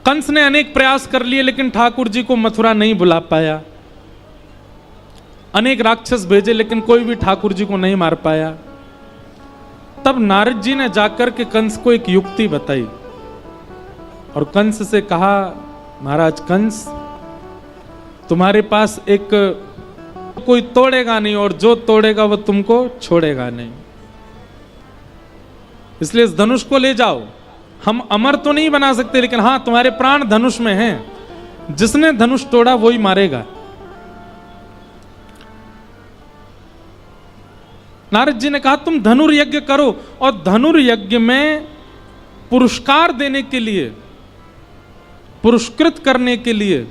कंस ने अनेक प्रयास कर लिए लेकिन ठाकुर जी को मथुरा नहीं बुला पाया। अनेक राक्षस भेजे लेकिन कोई भी ठाकुर जी को नहीं मार पाया। तब नारद जी ने जाकर के कंस को एक युक्ति बताई और कंस से कहा, महाराज कंस, तुम्हारे पास एक कोई तोड़ेगा नहीं और जो तोड़ेगा वो तुमको छोड़ेगा नहीं, इसलिए इस धनुष को ले जाओ। हम अमर तो नहीं बना सकते लेकिन हां, तुम्हारे प्राण धनुष में हैं। जिसने धनुष तोड़ा वही मारेगा। नारद जी ने कहा तुम धनुर्यज्ञ करो, और धनुर्यज्ञ में पुरस्कार देने के लिए, पुरस्कृत करने के लिए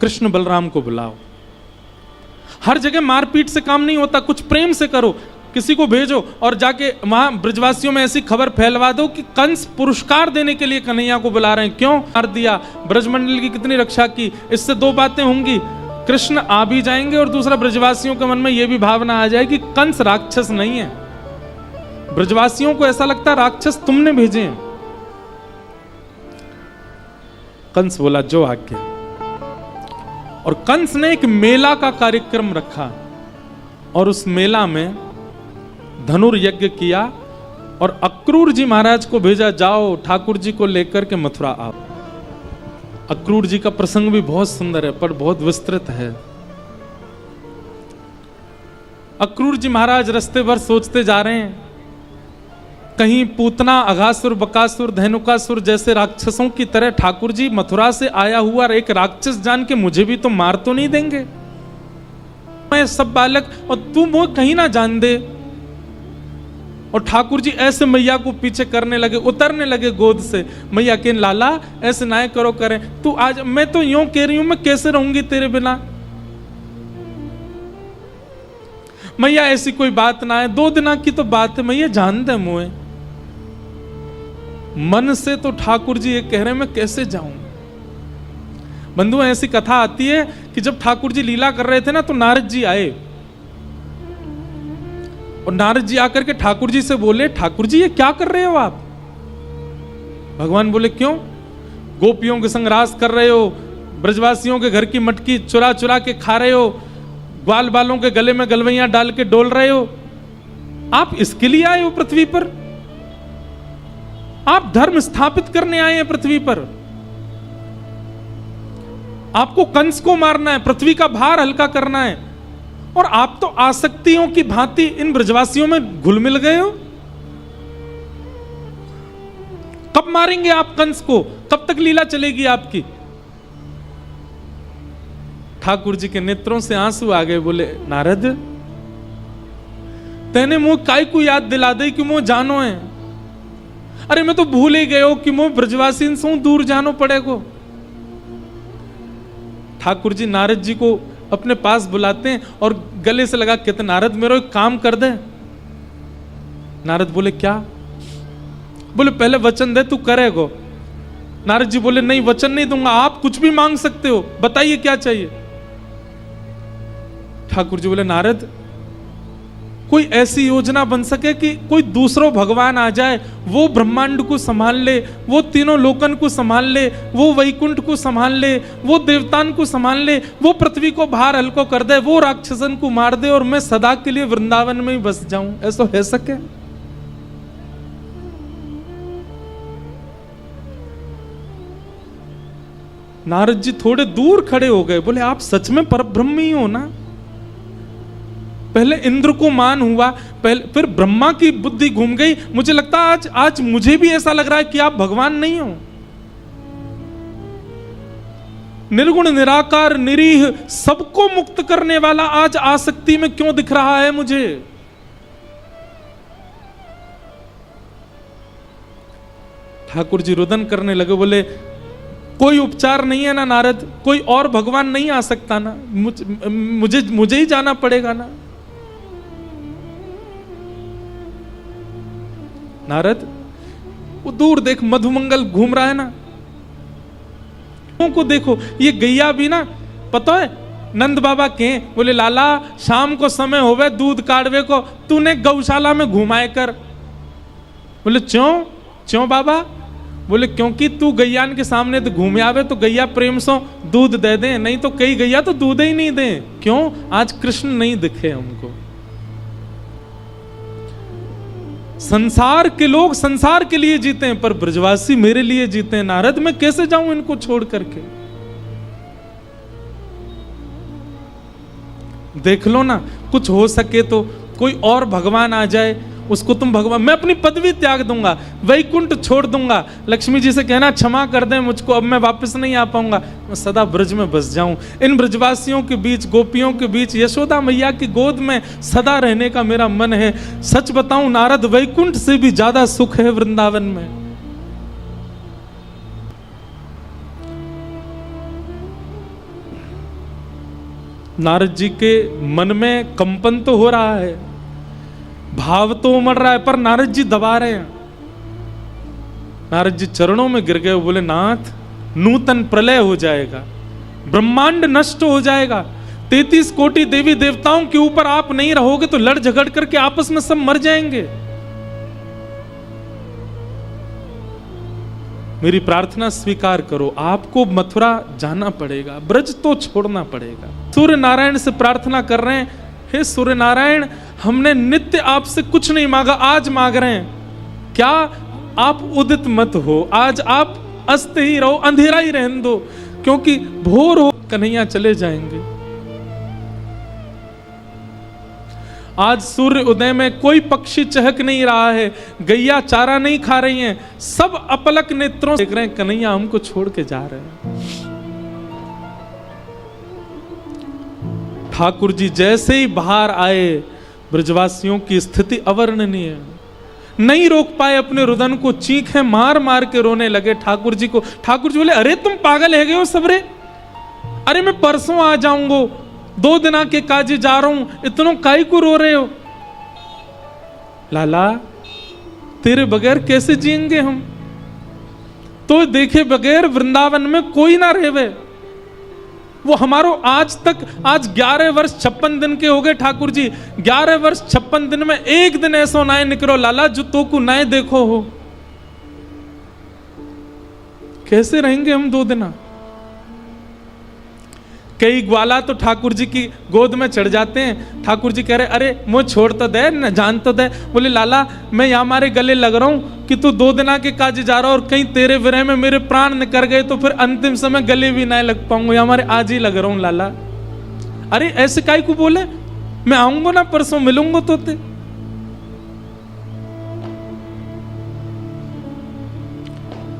कृष्ण बलराम को बुलाओ। हर जगह मारपीट से काम नहीं होता, कुछ प्रेम से करो। किसी को भेजो और जाके वहां ब्रजवासियों में ऐसी खबर फैलवा दो कि कंस पुरस्कार देने के लिए कन्हैया को बुला रहे हैं। क्यों मार दिया, ब्रजमंडल की कितनी रक्षा की। इससे दो बातें होंगी, कृष्ण आ भी जाएंगे और दूसरा ब्रजवासियों के मन में यह भी भावना आ जाएगी कि कंस राक्षस नहीं है। ब्रजवासियों को ऐसा लगता है राक्षस तुमने भेजे हैं। कंस बोला जो आज्ञा। और कंस ने एक मेला का कार्यक्रम रखा और उस मेला में धनुर्यज्ञ किया और अक्रूर जी महाराज को भेजा, जाओ ठाकुर जी को लेकर के मथुरा आओ। अक्रूर जी का प्रसंग भी बहुत सुंदर है पर बहुत विस्तृत है। अक्रूर जी महाराज रास्ते भर सोचते जा रहे हैं, कहीं पूतना, अघासुर, बकासुर, धेनुकासुर जैसे राक्षसों की तरह ठाकुर जी मथुरा से आया हुआ एक राक्षस जान के मुझे भी तो मार तो नहीं देंगे। मैं सब बालक और तू वो कहीं ना जान दे। और ठाकुर जी ऐसे मैया को पीछे करने लगे, उतरने लगे गोद से। मैया के लाला ऐसे ना करो, करें तू आज, मैं तो यूं कह रही हूं मैं कैसे रहूंगी तेरे बिना। मैया ऐसी कोई बात ना है, 2 दिना की तो बात है, मैया जान दे मुझे। मन से तो ठाकुर जी ये कह रहे हैं मैं कैसे जाऊं। बंधु ऐसी कथा आती है कि जब ठाकुर जी लीला कर रहे थे ना तो नारद जी आए और नारद जी आकर के ठाकुर जी से बोले, ठाकुर जी ये क्या कर रहे हो आप। भगवान बोले क्यों, गोपियों के संग रास कर रहे हो, ब्रजवासियों के घर की मटकी चुरा चुरा के खा रहे हो, ग्वाल बालों के गले में गलवैयां डाल के डोल रहे हो। आप इसके लिए आए हो पृथ्वी पर, आप धर्म स्थापित करने आए हैं पृथ्वी पर। आपको कंस को मारना है, पृथ्वी का भार हल्का करना है, और आप तो आसक्तियों की भांति इन ब्रजवासियों में घुल मिल गए हो। कब मारेंगे आप कंस को, कब तक लीला चलेगी आपकी। ठाकुर जी के नेत्रों से आंसू आ गए। बोले नारद तेने मुंह काय को याद दिला दे कि मुंह जानो है। अरे मैं तो भूल ही गयो कि मुंह ब्रजवासी से दूर जानो पड़ेगो। ठाकुर जी नारद जी को अपने पास बुलाते हैं और गले से लगा कहते नारद मेरा एक काम कर दे। नारद बोले क्या। बोले पहले वचन दे तू करेगो। नारद जी बोले नहीं वचन नहीं दूंगा, आप कुछ भी मांग सकते हो, बताइए क्या चाहिए। ठाकुर जी बोले नारद कोई ऐसी योजना बन सके कि कोई दूसरो भगवान आ जाए, वो ब्रह्मांड को संभाल ले, वो तीनों लोकन को संभाल ले, वो वैकुंठ को संभाल ले, वो देवतान को संभाल ले, वो पृथ्वी को भार हल्को कर दे, वो राक्षसन को मार दे और मैं सदा के लिए वृंदावन में ही बस जाऊं। ऐसा हो सके। नारद जी थोड़े दूर खड़े हो गए। बोले आप सच में परब्रह्म ही हो ना। पहले इंद्र को मान हुआ, पहले फिर ब्रह्मा की बुद्धि घूम गई। मुझे लगता आज मुझे भी ऐसा लग रहा है कि आप भगवान नहीं हो। निर्गुण निराकार निरीह सबको मुक्त करने वाला आज आसक्ति में क्यों दिख रहा है मुझे। ठाकुर जी रुदन करने लगे। बोले कोई उपचार नहीं है ना नारद, कोई और भगवान नहीं आ सकता ना, मुझे ही जाना पड़ेगा ना। नारद वो दूर देख मधुमंगल घूम रहा है ना, को देखो ये गैया भी ना, पता है नंद बाबा के। बोले लाला शाम को समय होवे दूध काढ़वे को, तूने गौशाला में घुमाए कर। बोले क्यों क्यों बाबा। बोले क्योंकि तू गैयान के सामने तो घूमे आवे तो गैया प्रेम से दूध दे दे, नहीं तो कई गैया तो दूध ही नहीं दे। क्यों? आज कृष्ण नहीं दिखे हमको। संसार के लोग संसार के लिए जीते हैं, पर ब्रजवासी मेरे लिए जीते हैं। नारद मैं कैसे जाऊं इनको छोड़ करके? देख लो ना, कुछ हो सके तो कोई और भगवान आ जाए, उसको तुम भगवान, मैं अपनी पदवी त्याग दूंगा, वैकुंठ छोड़ दूंगा, लक्ष्मी जी से कहना क्षमा कर दें मुझको, अब मैं वापस नहीं आ पाऊंगा, मैं सदा ब्रज में बस जाऊं, इन ब्रजवासियों के बीच, गोपियों के बीच, यशोदा मैया की गोद में सदा रहने का मेरा मन है। सच बताऊं नारद, वैकुंठ से भी ज्यादा सुख है वृंदावन में। नारद जी के मन में कंपन तो हो रहा है, भाव तो उमड़ रहा है, पर नारद जी दबा रहे हैं। नारद जी चरणों में गिर गए, बोले नाथ नूतन प्रलय हो जाएगा, ब्रह्मांड नष्ट हो जाएगा, 33 कोटि देवी देवताओं के ऊपर आप नहीं रहोगे तो लड़ झगड़ करके आपस में सब मर जाएंगे। मेरी प्रार्थना स्वीकार करो, आपको मथुरा जाना पड़ेगा, ब्रज तो छोड़ना पड़ेगा। सूर्य नारायण से प्रार्थना कर रहे हैं, हे सूर्य नारायण, हमने नित्य आपसे कुछ नहीं मांगा, आज मांग रहे हैं, क्या आप उदित मत हो, आज आप अस्त ही रहो, अंधेरा ही रहने दो, क्योंकि भोर हो कन्हैया चले जाएंगे। आज सूर्य उदय में कोई पक्षी चहक नहीं रहा है, गैया चारा नहीं खा रही हैं, सब अपलक नेत्रों से देख रहे हैं कन्हैया हमको छोड़ के जा रहे हैं। ठाकुर जी जैसे ही बाहर आए, ब्रजवासियों की स्थिति अवर्णनीय है, नहीं रोक पाए अपने रुदन को, चीखें मार मार के रोने लगे ठाकुर जी को। ठाकुर जी बोले अरे तुम पागल है गए हो सबरे, अरे मैं परसों आ जाऊंगा, 2 दिना के काजे जा रहा हूं, इतनों काई को रो रहे हो? लाला तेरे बगैर कैसे जिएंगे हम, तो देखे बगैर वृंदावन में कोई ना रहे। वो हमारो आज 11 वर्ष 56 दिन के हो गए ठाकुर जी, 11 वर्ष 56 दिन में एक दिन ऐसा नाय निकलो लाला जो तो को नाय देखो हो। कैसे रहेंगे हम 2 दिन? कई ग्वाला तो ठाकुर जी की गोद में चढ़ जाते हैं, ठाकुर जी कह रहे अरे मुझे छोड़ तो दे, न जान तो दे। बोले लाला मैं यहाँ हमारे गले लग रहा हूँ कि तू 2 दिना के काज जा रहा और कहीं तेरे विरह में मेरे प्राण निकल गए तो फिर अंतिम समय गले भी ना लग पाऊंगा, या हमारे आज ही लग रहा हूँ लाला। अरे ऐसे काई को बोले, मैं आऊंगा ना परसों मिलूंगा तो ते।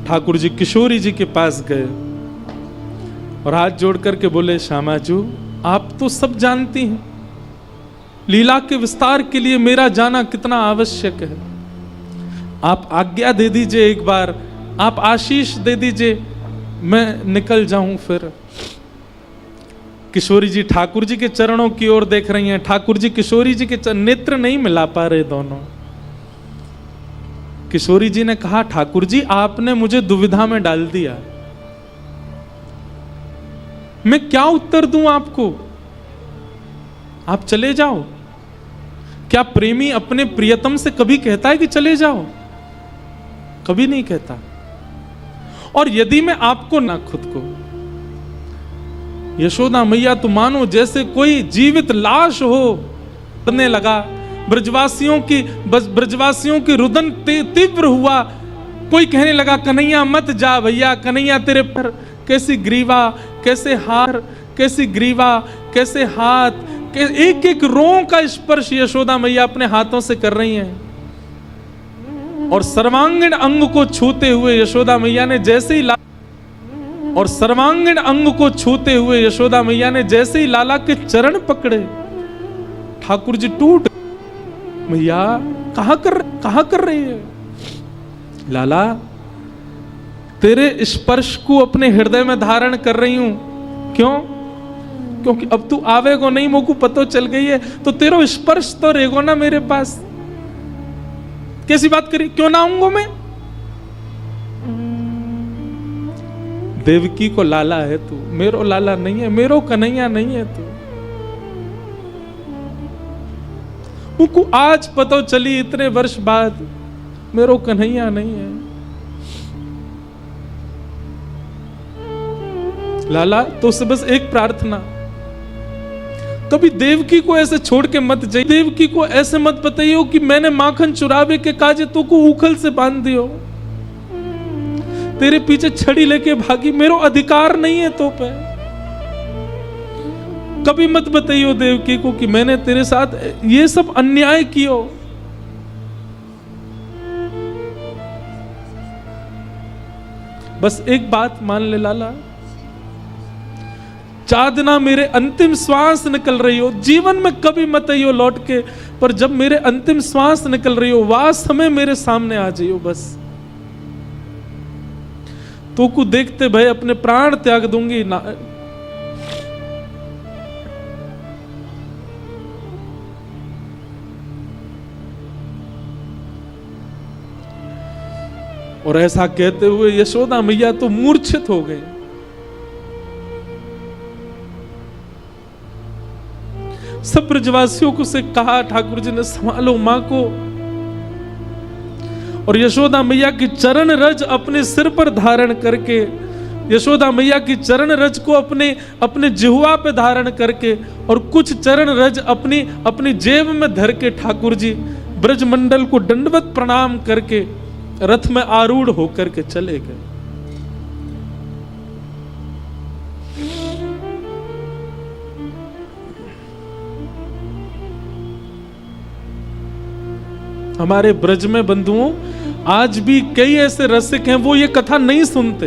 ठाकुर जी किशोरी जी के पास गए और हाथ जोड़ करके बोले श्यामाजू आप तो सब जानती हैं, लीला के विस्तार के लिए मेरा जाना कितना आवश्यक है, आप आज्ञा दे दीजिए, एक बार आप आशीष दे दीजिए, मैं निकल जाऊं फिर। किशोरी जी ठाकुर जी के चरणों की ओर देख रही हैं, ठाकुर जी किशोरी जी के नेत्र नहीं मिला पा रहे दोनों। किशोरी जी ने कहा ठाकुर जी आपने मुझे दुविधा में डाल दिया, मैं क्या उत्तर दूं आपको, आप चले जाओ। क्या प्रेमी अपने प्रियतम से कभी कहता है कि चले जाओ? कभी नहीं कहता। और यदि मैं आपको ना खुद को, यशोदा मैया तो मानो जैसे कोई जीवित लाश हो करने लगा, ब्रजवासियों की रुदन तीव्र हुआ, कोई कहने लगा कन्हैया मत जा भैया, कन्हैया तेरे पर कैसी ग्रीवा, कैसे हार, कैसी ग्रीवा, कैसे हाथ, एक एक रों का स्पर्श यशोदा मैया अपने हाथों से कर रही हैं। और सर्वांगीण अंग को छूते हुए यशोदा मैया ने जैसे ही यशोदा मैया ने जैसे ही लाला के चरण पकड़े, ठाकुर जी टूट, मैया कहां कर रही है? लाला तेरे स्पर्श को अपने हृदय में धारण कर रही हूं। क्यों? क्योंकि अब तू आवेगो नहीं, मोको पतो चल गई है, तो तेरा स्पर्श तो रहेगो ना मेरे पास। कैसी बात करी, क्यों ना आऊंगा मैं? देवकी को लाला है तू, मेरो लाला नहीं है, मेरो कन्हैया नहीं है तू। मुझको आज पता चली इतने वर्ष बाद, मेरो कन्हैया नहीं है। लाला तो उससे बस एक प्रार्थना, कभी देवकी को ऐसे छोड़ के मत जाइए, देवकी को ऐसे मत बताइयो कि मैंने माखन चुरावे के काजे तो को उखल से बांध दियो, तेरे पीछे छड़ी लेके भागी, मेरो अधिकार नहीं है तो पे। कभी मत बताइयो देवकी को कि मैंने तेरे साथ ये सब अन्याय कियो। बस एक बात मान ले लाला, चादना मेरे अंतिम श्वास निकल रही हो, जीवन में कभी मत आइयो लौट के, पर जब मेरे अंतिम श्वास निकल रही हो वास समय मेरे सामने आ जाइयो बस। तो को देखते भाई अपने प्राण त्याग दूंगी ना। और ऐसा कहते हुए यशोदा मैया तो मूर्छित हो गई। सब ब्रजवासियों को से कहा, ठाकुर जी ने संभालो मां को, और यशोदा मैया की चरण रज अपने सिर पर धारण करके, यशोदा मैया की चरण रज को अपने जिह्वा पे धारण करके, और कुछ चरण रज अपनी जेब में धर के ठाकुर जी ब्रजमंडल को दंडवत प्रणाम करके रथ में आरूढ़ होकर के चले गए। हमारे ब्रज में बंधुओं आज भी कई ऐसे रसिक हैं, वो ये कथा नहीं सुनते,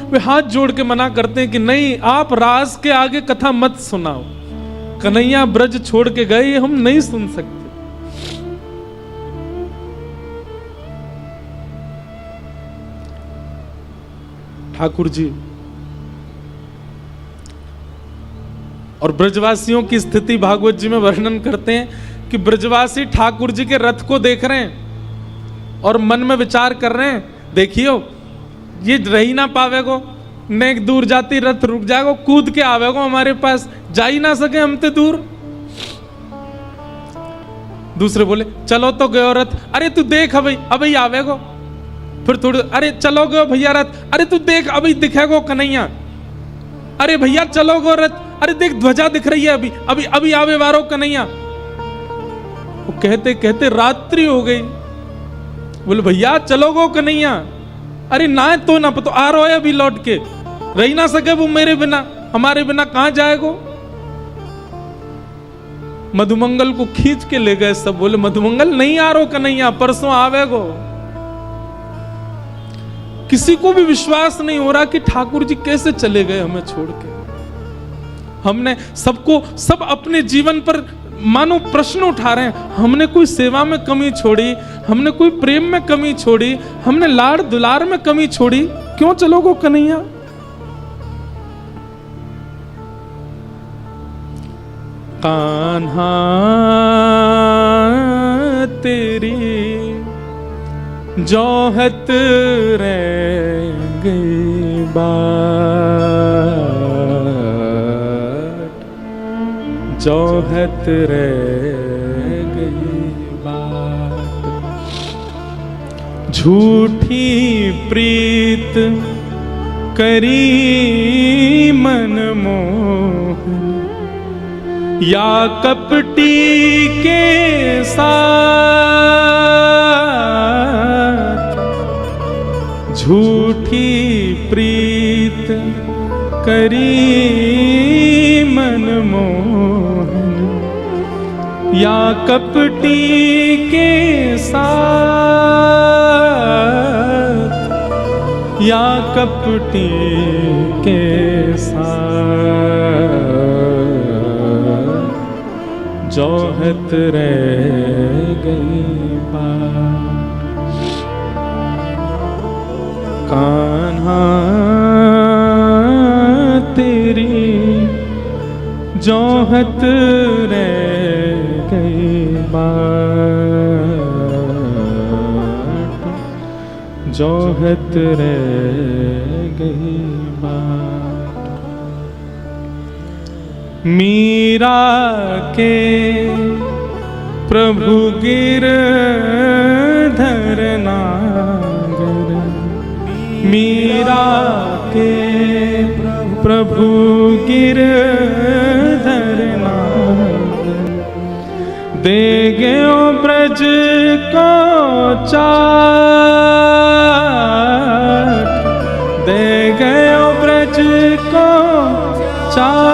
वे हाथ जोड़ के मना करते हैं कि नहीं, आप रास के आगे कथा मत सुनाओ, कन्हैया ब्रज छोड़ के गए, ये हम नहीं सुन सकते। ठाकुर जी और ब्रजवासियों की स्थिति भागवत जी में वर्णन करते हैं कि ब्रजवासी ठाकुर जी के रथ को देख रहे हैं और मन में विचार कर रहे हैं, देखियो ये रही ना पावेगो, नेक दूर जाती रथ रुक जाएगो, कूद के आवेगो हमारे पास, जा ही ना सके हम ते दूर। दूसरे बोले चलो तो गयो रथ, अरे तू देख अभी आवेगो। फिर थोड़ी, अरे चलो गयो भैया रथ, अरे तू देख अभी दिखेगो कन्हैया। अरे भैया चलो गो रथ, अरे देख ध्वजा दिख रही है, अभी आवे वारो कन्हैया। वो कहते कहते रात्रि हो गई। बोले भैया चलो गो कन्हैया, अरे ना तो ना पतो आ रहा है अभी लौट के, रही ना सके वो मेरे बिना, हमारे बिना कहां जाएगो। मधुमंगल को खींच के ले गए सब, बोले मधुमंगल नहीं आ रहा कन्हैया, परसों आवेगो। किसी को भी विश्वास नहीं हो रहा कि ठाकुर जी कैसे चले गए हमें छोड़ के। हमने सब अपने जीवन पर मानो प्रश्न उठा रहे हैं, हमने कोई सेवा में कमी छोड़ी, हमने कोई प्रेम में कमी छोड़ी, हमने लाड़ दुलार में कमी छोड़ी, क्यों चलोगो कन्हैया। कान्हा तेरी जोहत रह गई बात, जोहत रह गई बात। झूठी प्रीत करी मनमोहन, या कपटी के साथ। झूठी प्रीत करी मनमोहन, या कपटी के साथ, या कपटी के साथ। जोहत रह गई बात। कान्हा तेरी जोहत रह गई बात, जोहत रह गई बात। मीरा के प्रभु गिरधर नागर, मीरा के प्रभु गिरधर नाथ, दे गयो ब्रज को चाट, दे गयो ब्रज को चाट,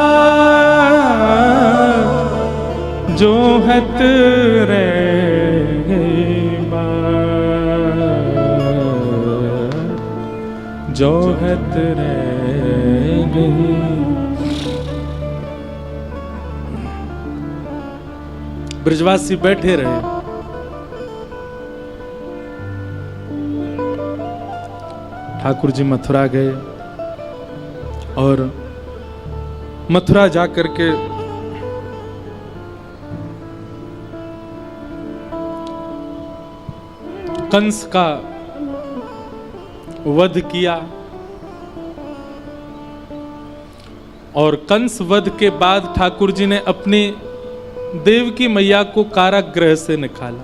जो हत रह गई बात, जो हत रह गई। ब्रजवासी बैठे रहे। ठाकुर जी मथुरा गए और मथुरा जाकर के कंस का वध किया और कंस वध के बाद ठाकुर जी ने अपनी देवकी मैया को कारागृह से निकाला।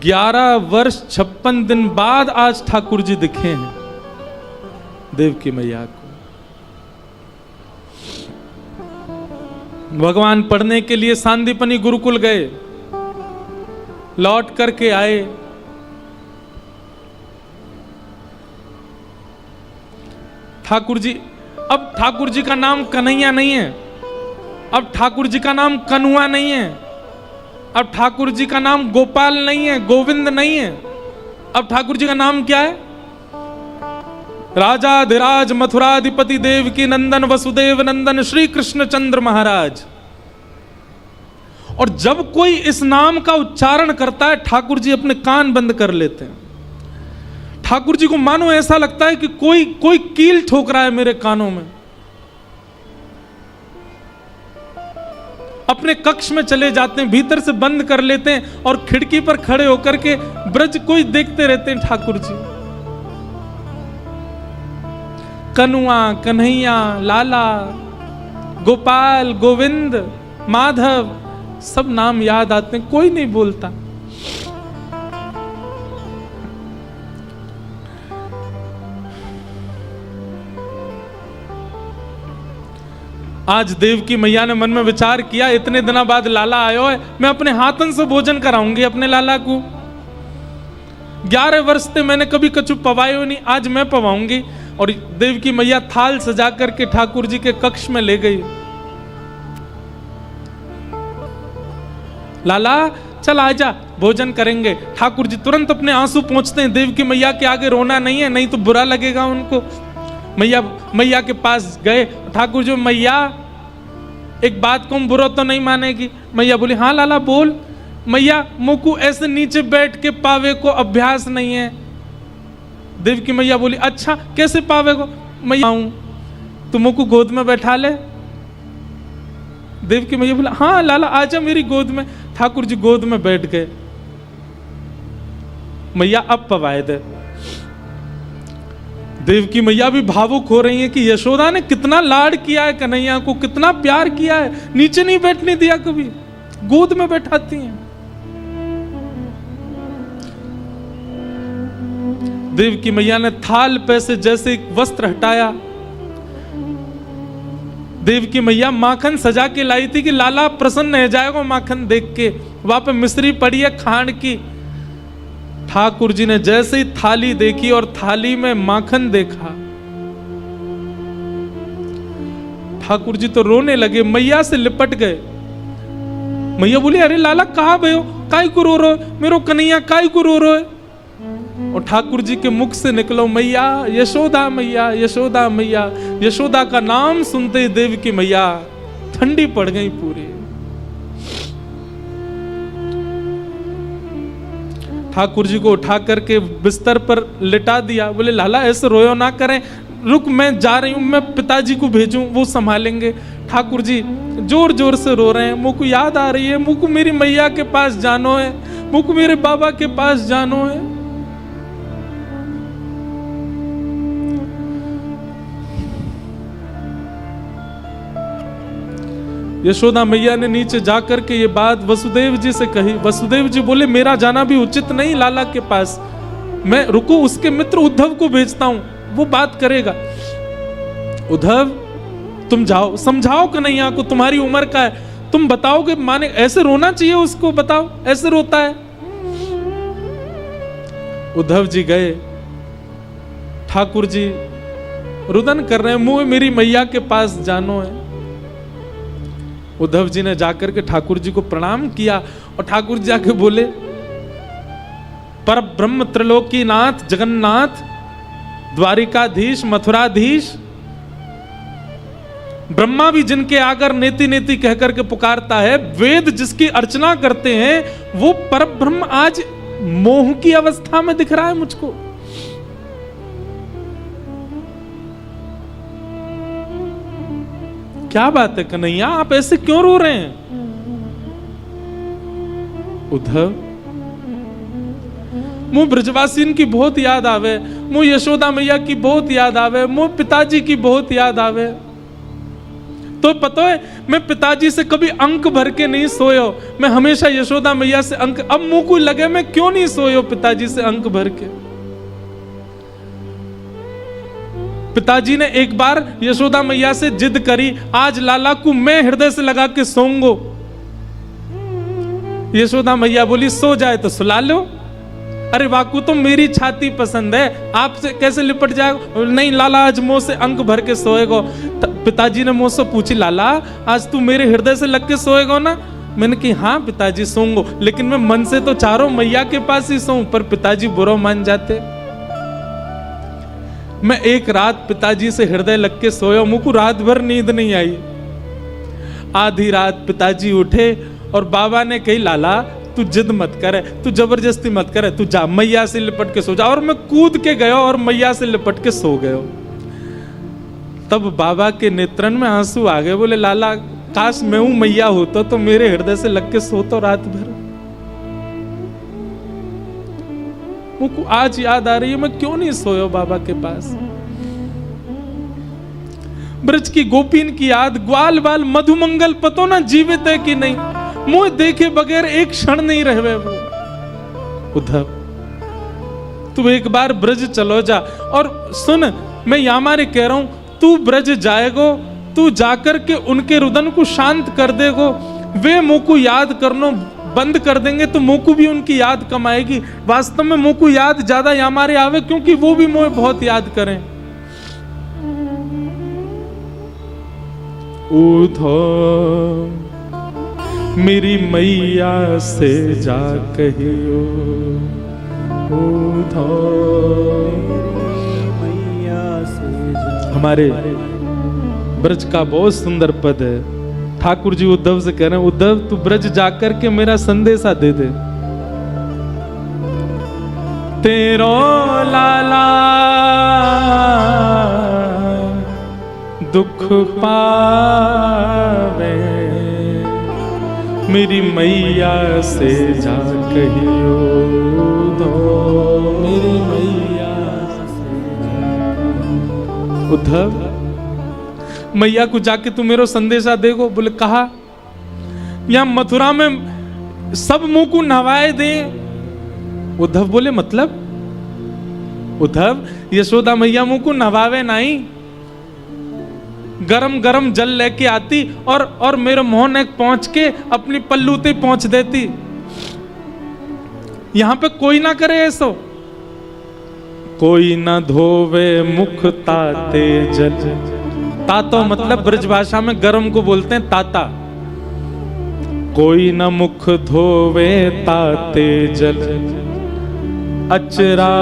11 वर्ष 56 दिन बाद आज ठाकुर जी दिखे हैं देवकी मैया को। भगवान पढ़ने के लिए सांदीपनी गुरुकुल गए, लौट करके आए। ठाकुर जी, अब ठाकुर जी का नाम कन्हैया नहीं है, अब ठाकुर जी का नाम कन्हुआ नहीं है, अब ठाकुर जी का नाम गोपाल नहीं है, गोविंद नहीं है। अब ठाकुर जी का नाम क्या है? राजाधिराज मथुराधिपति देवकी नंदन वसुदेव नंदन श्री कृष्ण चंद्र महाराज। और जब कोई इस नाम का उच्चारण करता है ठाकुर जी अपने कान बंद कर लेते हैं। ठाकुर जी को मानो ऐसा लगता है कि कोई कील ठोक रहा है मेरे कानों में। अपने कक्ष में चले जाते हैं, भीतर से बंद कर लेते हैं और खिड़की पर खड़े होकर के ब्रज को ही देखते रहते हैं। ठाकुर जी कन्हुआ, कन्हैया, लाला, गोपाल, गोविंद, माधव, सब नाम याद आते हैं, कोई नहीं बोलता। आज देवकी मैया ने मन में विचार किया, इतने दिनों बाद लाला आयो है, मैं अपने हाथन से भोजन कराऊंगी अपने लाला को। 11 वर्ष से मैंने कभी कछु पवायो नहीं, आज मैं पवाऊंगी। और देवकी मैया थाल सजा करके ठाकुर जी के कक्ष में ले गई। लाला चल आजा, भोजन करेंगे। ठाकुर जी तुरंत अपने आंसू पोंछते हैं। देवकी मैया के आगे रोना नहीं है, नहीं तो बुरा लगेगा उनको। मैया के पास गए। ठाकुर जी, मैया एक बात को बुरा तो नहीं मानेगी? मैया बोली, हाँ लाला बोल। मैया मुकु ऐसे नीचे बैठ के पावे को अभ्यास नहीं है। देवकी मैया बोली, अच्छा कैसे पावे को? मैया आऊं तो मुकु गोद में बैठा ले। देवकी मैया बोला, हाँ लाला आजा मेरी गोद में। ठाकुर जी गोद में बैठ गए। मैया अब पवाए दे। देवकी मैया भी भावुक हो रही है कि यशोदा ने कितना लाड किया है कन्हैया को, कितना प्यार किया है, नीचे नहीं बैठने दिया कभी, गोद में बैठाती हैं। देवकी मैया ने थाल पे से जैसे एक वस्त्र हटाया। देवकी मैया माखन सजा के लाई थी कि लाला प्रसन्न हो जाएगा माखन देख के। वहां पे मिश्री पड़ी है खांड की। ठाकुर जी ने जैसे ही थाली देखी और थाली में माखन देखा, ठाकुर जी तो रोने लगे, मैया से लिपट गए। मैया बोली, अरे लाला कहाँ गए हो, काय को रो रहे हो, मेरो कन्हैया काय को रो रहे हो? और ठाकुर जी के मुख से निकलो, मैया यशोदा मैया यशोदा मैया। यशोदा का नाम सुनते ही देवकी मैया ठंडी पड़ गई पूरी। ठाकुर जी को उठा करके बिस्तर पर लिटा दिया। बोले, लाला ऐसे रोयो ना करें, रुक मैं जा रही हूं, मैं पिताजी को भेजूं, वो संभालेंगे। ठाकुर जी जोर जोर से रो रहे हैं। मुझको याद आ रही है, मुझको मेरी मैया के पास जानो है, मुझको मेरे बाबा के पास जानो है। यशोदा मैया ने नीचे जाकर के ये बात वसुदेव जी से कही। वसुदेव जी बोले, मेरा जाना भी उचित नहीं लाला के पास, मैं रुको, उसके मित्र उद्धव को भेजता हूं, वो बात करेगा। उद्धव तुम जाओ, समझाओ कन्हैया को, तुम्हारी उम्र का है, तुम बताओगे माने, ऐसे रोना चाहिए उसको, बताओ ऐसे रोता है। उद्धव जी गए, ठाकुर जी रुदन कर रहे हैं, मुंह मेरी मैया के पास जानो है। उद्धव जी ने जाकर के ठाकुर जी को प्रणाम किया और ठाकुर जी जाके बोले, पर ब्रह्म त्रिलोकीनाथ जगन्नाथ द्वारिकाधीश मथुराधीश, ब्रह्मा भी जिनके आगर नेति नेति कहकर के पुकारता है, वेद जिसकी अर्चना करते हैं, वो परब्रह्म आज मोह की अवस्था में दिख रहा है मुझको। क्या बात है कन्हैया, आप ऐसे क्यों रो रहे हैं? उद्धव मुझ ब्रजवासीन की बहुत याद आवे, मुझ यशोदा मैया की बहुत याद आवे, मुझ पिताजी की बहुत याद आवे। तो पता है मैं पिताजी से कभी अंक भर के नहीं सोयो, मैं हमेशा यशोदा मैया से अंक, अब मुंह को लगे मैं क्यों नहीं सोयो पिताजी से अंक भर के। पिताजी ने एक बार यशोदा मैया से जिद करी, आज लाला को मैं हृदय से लगा के सोऊंगो। यशोदा मैया बोली सो जाए तो सुला लो। अरे वाकू तो मेरी छाती पसंद है, आपसे कैसे लिपट जाए? नहीं लाला आज मुंह से अंक भर के सोएगो। पिताजी ने मुझसे पूछी, लाला आज तू मेरे हृदय से लग के सोएगो ना? मैंने कहा हाँ पिताजी सोऊंगो, लेकिन मैं मन से तो चारों मैया के पास ही सोऊं। पर पिताजी बुरा मान जाते। मैं एक रात पिताजी से हृदय लग के सोया, मुझको रात भर नींद नहीं आई। आधी रात पिताजी उठे और बाबा ने कही, लाला तू जिद मत करे, तू जबरदस्ती मत करे, तू जा मैया से लिपट के सो जा। और मैं कूद के गया और मैया से लिपट के सो गया। तब बाबा के नेत्रन में आंसू आ गए, बोले लाला काश मैं हूं मैया होता तो मेरे हृदय से लग के सोता रात भर। मुझको आज याद आ रही है मैं क्यों नहीं सोया बाबा के पास। ब्रज की गोपीन की याद, ग्वाल बाल मधुमंगल पतो ना जीवित है कि नहीं, मुझे देखे बगैर एक क्षण नहीं रहे वो। उद्धव तू एक बार ब्रज चलो जा। और सुन मैं यामारे कह रहा हूं, तू ब्रज जाएगो, तू जाकर के उनके रुदन को शांत कर देगो, वे मुंह को याद करनो बंद कर देंगे तो मुंह को भी उनकी याद कम आएगी। वास्तव में मुंह को याद ज्यादा यामारे आवे, क्योंकि वो भी मुझे बहुत याद करें। उद्धव मेरी मैया से जा कहियो, मैया से जा। हमारे ब्रज का बहुत सुंदर पद है। ठाकुर जी उद्धव से कह रहे हैं, उद्धव तू ब्रज जाकर के मेरा संदेशा दे दे। तेरो लाला दुख पावे, मेरी मैया से जा कहियो दो, मेरी मैया से। उद्धव मैया को जाके तू मेरो संदेशा देगो? बोले कहा यहां मथुरा में सब मुंह को नहवाए दे। उद्धव बोले मतलब? उद्धव यशोदा मैया मुंह को नहवावे नहीं, गरम गरम जल लेके आती और मेरे मोहन एक पहुंच के अपनी पल्लूते पहुंच देती। यहां पे कोई ना करे ऐसो। कोई ना धोवे मुख ताते जल, तातो मतलब ब्रज भाषा में गरम को बोलते हैं ताता। कोई न मुख धोवे ताते जल, अचरा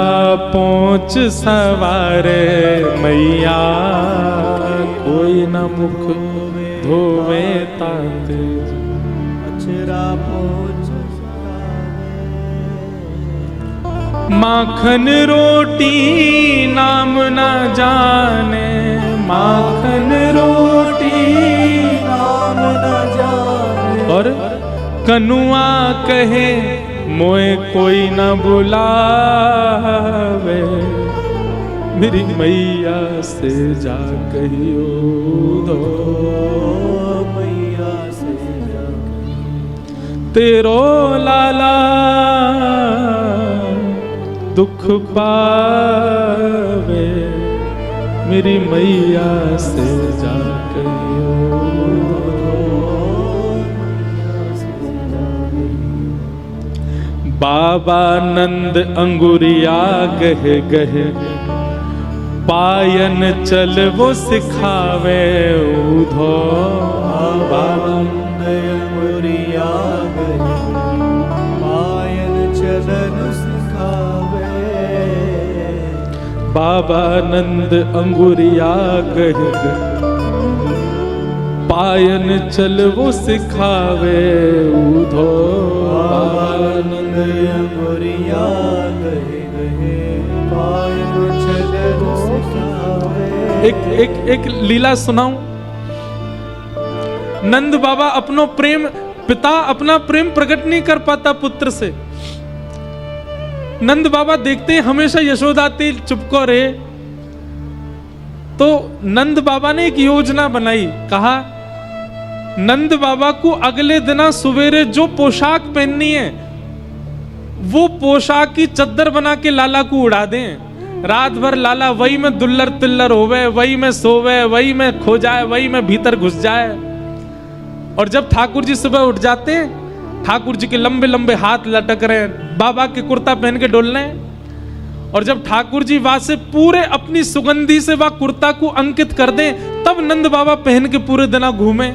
पहुंच सवारे मैया। कोई न मुख धोवे ताते जल, अचरा पहुंच सवारे। माखन रोटी नाम न जाने, माखन रोटी नाम न जाने। और कनुआ कहे मोए कोई न बुलावे, मेरी मैया से जा कहियो दो, मैया से जा तेरो लाला दुख दुख पावे, मेरी मैया से जाके बाबा नंद अंगुरिया गह गह, पायन चल वो सिखावे उधो। बाबा नंद अंगुरिया गह, पायन चलन सिखावे। बाबा नंद अंगुरिया गह गह, पायन चल वो सिखावे उधो। बाबा नंद अंगुरिया गह गह, पायन चलन सिखावे। एक लीला सुनाऊं। नंद बाबा अपनो प्रेम, पिता अपना प्रेम प्रकट नहीं कर पाता पुत्र से। नंद बाबा देखते हमेशा यशोदा तेल चुपको रहे, तो नंद बाबा ने एक योजना बनाई। कहा नंद बाबा को अगले दिन सवेरे जो पोशाक पहननी है वो पोशाक की चद्दर बना के लाला को उड़ा दें। रात भर लाला वही में दुल्लर तिल्लर होवे, वही में सोवे, वही में खो जाए, वही में भीतर घुस जाए। और जब ठाकुर जी सुबह उठ जाते हैं, ठाकुर जी के लंबे लंबे हाथ लटक रहे हैं, बाबा के कुर्ता पहन के डोल रहे हैं। और जब ठाकुर जी वहां से पूरे अपनी सुगंधी से वह कुर्ता को अंकित कर दें, तब नंद बाबा पहन के पूरे दिन घूमे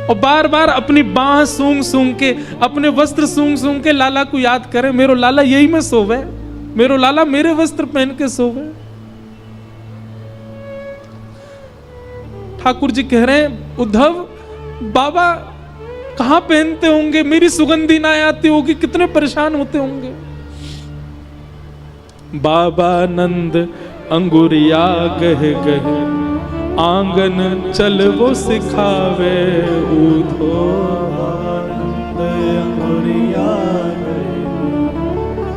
और बार बार अपनी बाह सूंघ सूंघ के, अपने वस्त्र सूंघ सूंघ के लाला को याद करें, मेरो लाला यही में सोवे, मेरो लाला मेरे वस्त्र पहन के सोवे। ठाकुर जी कह रहे हैं उद्धव, बाबा कहां पहनते होंगे, मेरी सुगंधी ना आती होगी, कितने परेशान होते होंगे। बाबा नंद अंगुरिया गह गह, आंगन चल वो सिखावे उधो। नंद अंगुरिया गह,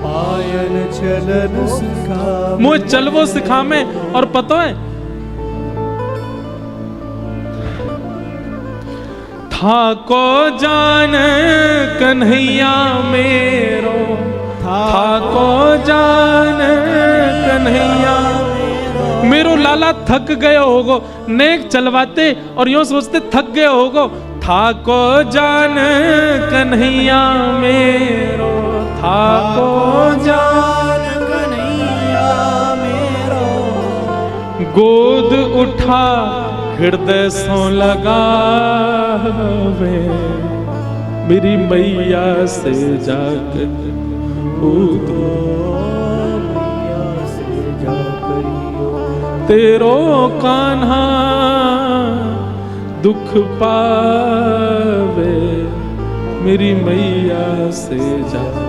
पायन चलन सिखावे। मुझे चल वो सिखावे। और पता है था को जान कन्हैया मेरो, था को जान कन्हैया मेरो। लाला थक गए होगो, नेक चलवाते और यूं सोचते थक गए होगो। था को जान कन्हैया मेरो, था को जान कन्हैया मेरो। गोद उठा हृदय सो लगावे, मेरी मैया से जाकर उधो। तेरो कान्हा दुख पावे, मेरी मैया से जाकर।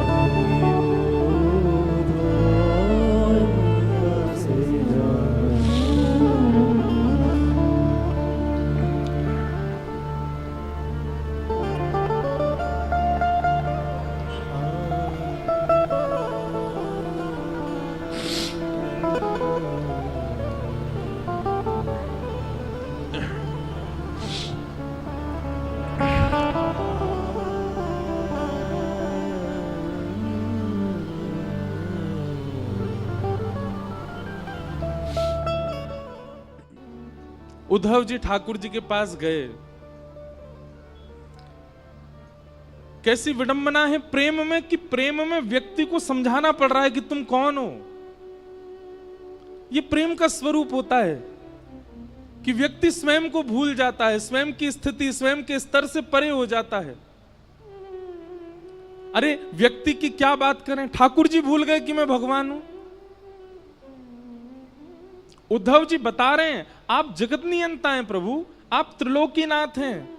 उद्धव जी ठाकुर जी के पास गए। कैसी विडंबना है प्रेम में, कि प्रेम में व्यक्ति को समझाना पड़ रहा है कि तुम कौन हो। यह प्रेम का स्वरूप होता है कि व्यक्ति स्वयं को भूल जाता है, स्वयं की स्थिति, स्वयं के स्तर से परे हो जाता है। अरे व्यक्ति की क्या बात करें, ठाकुर जी भूल गए कि मैं भगवान हूं। उद्धव जी बता रहे हैं आप जगत नियंता हैं प्रभु, आप त्रिलोकीनाथ हैं।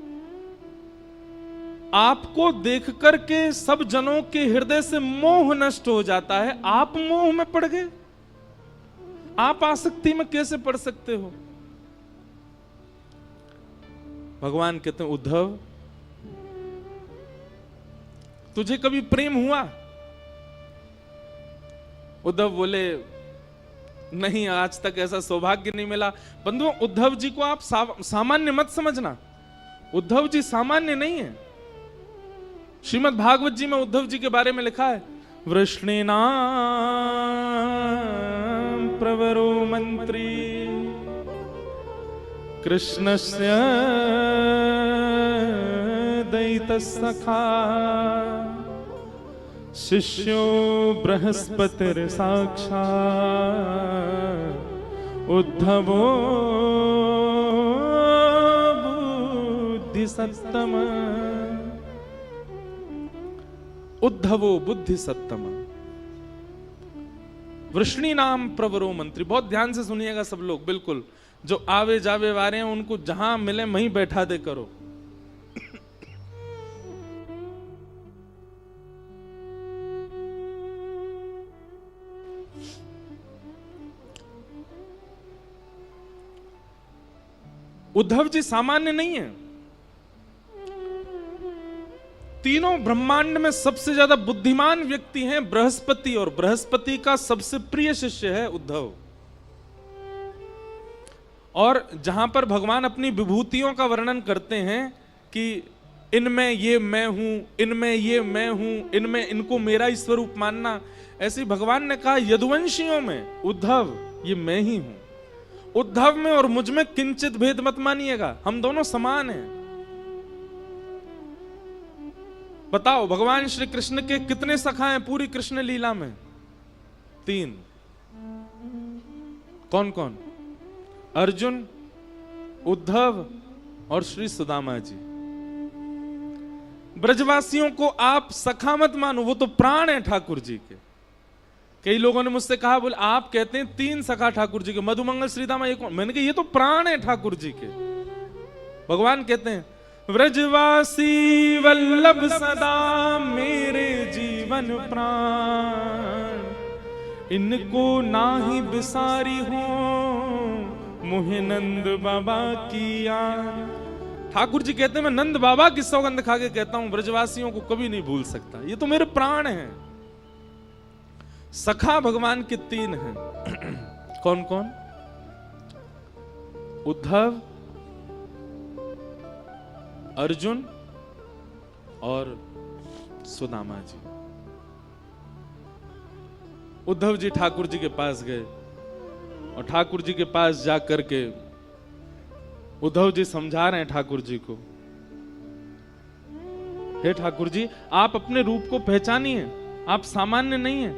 आपको देख करके सब जनों के हृदय से मोह नष्ट हो जाता है, आप मोह में पड़ गए। आप आसक्ति में कैसे पड़ सकते हो। भगवान कहते हैं उद्धव तुझे कभी प्रेम हुआ। उद्धव बोले नहीं, आज तक ऐसा सौभाग्य नहीं मिला। बंधुओं उद्धव जी को आप सामान्य मत समझना, उद्धव जी सामान्य नहीं है। श्रीमद् भागवत जी में उद्धव जी के बारे में लिखा है वृष्णीनां प्रवरो मंत्री कृष्णस्य दयितसखा शिष्यो बृहस्पतिर्साक्षात् उद्धवो बुद्धिसत्तम। उद्धवो बुद्धिसत्तम। वृष्णि नाम प्रवरो मंत्री। बहुत ध्यान से सुनिएगा सब लोग, बिल्कुल जो आवे जावे वाले हैं उनको जहां मिले वहीं बैठा दे करो। उद्धव जी सामान्य नहीं है। तीनों ब्रह्मांड में सबसे ज्यादा बुद्धिमान व्यक्ति हैं बृहस्पति, और बृहस्पति का सबसे प्रिय शिष्य है उद्धव। और जहां पर भगवान अपनी विभूतियों का वर्णन करते हैं कि इनमें ये मैं हूं, इनमें ये मैं हूं, इनमें इनको मेरा ही स्वरूप मानना, ऐसे भगवान ने कहा यदुवंशियों में उद्धव ये मैं ही हूं। उद्धव में और मुझ में किंचित भेद मत मानिएगा, हम दोनों समान हैं। बताओ भगवान श्री कृष्ण के कितने सखा हैं पूरी कृष्ण लीला में? 3। कौन कौन? अर्जुन, उद्धव और श्री सुदामा जी। ब्रजवासियों को आप सखा मत मानो, वो तो प्राण है ठाकुर जी के। कई लोगों ने मुझसे कहा, बोले आप कहते हैं 3 सखा ठाकुर जी के, मधुमंगल श्रीदामा ये कौन? मैंने कहा ये तो प्राण है ठाकुर जी के। भगवान कहते हैं व्रजवासी वल्लभ सदा मेरे जीवन प्राण, इनको नाही बिसारी हो मुहे नंद बाबा की याद। ठाकुर जी कहते हैं मैं नंद बाबा की सौगंध खा के कहता हूं ब्रजवासियों को कभी नहीं भूल सकता, ये तो मेरे प्राण हैं। सखा भगवान के 3 हैं। कौन कौन? उद्धव, अर्जुन और सुदामा जी। उद्धव जी ठाकुर जी के पास गए और ठाकुर जी के पास जाकर के उद्धव जी समझा रहे हैं ठाकुर जी को, हे ठाकुर जी आप अपने रूप को पहचानिए, आप सामान्य नहीं हैं।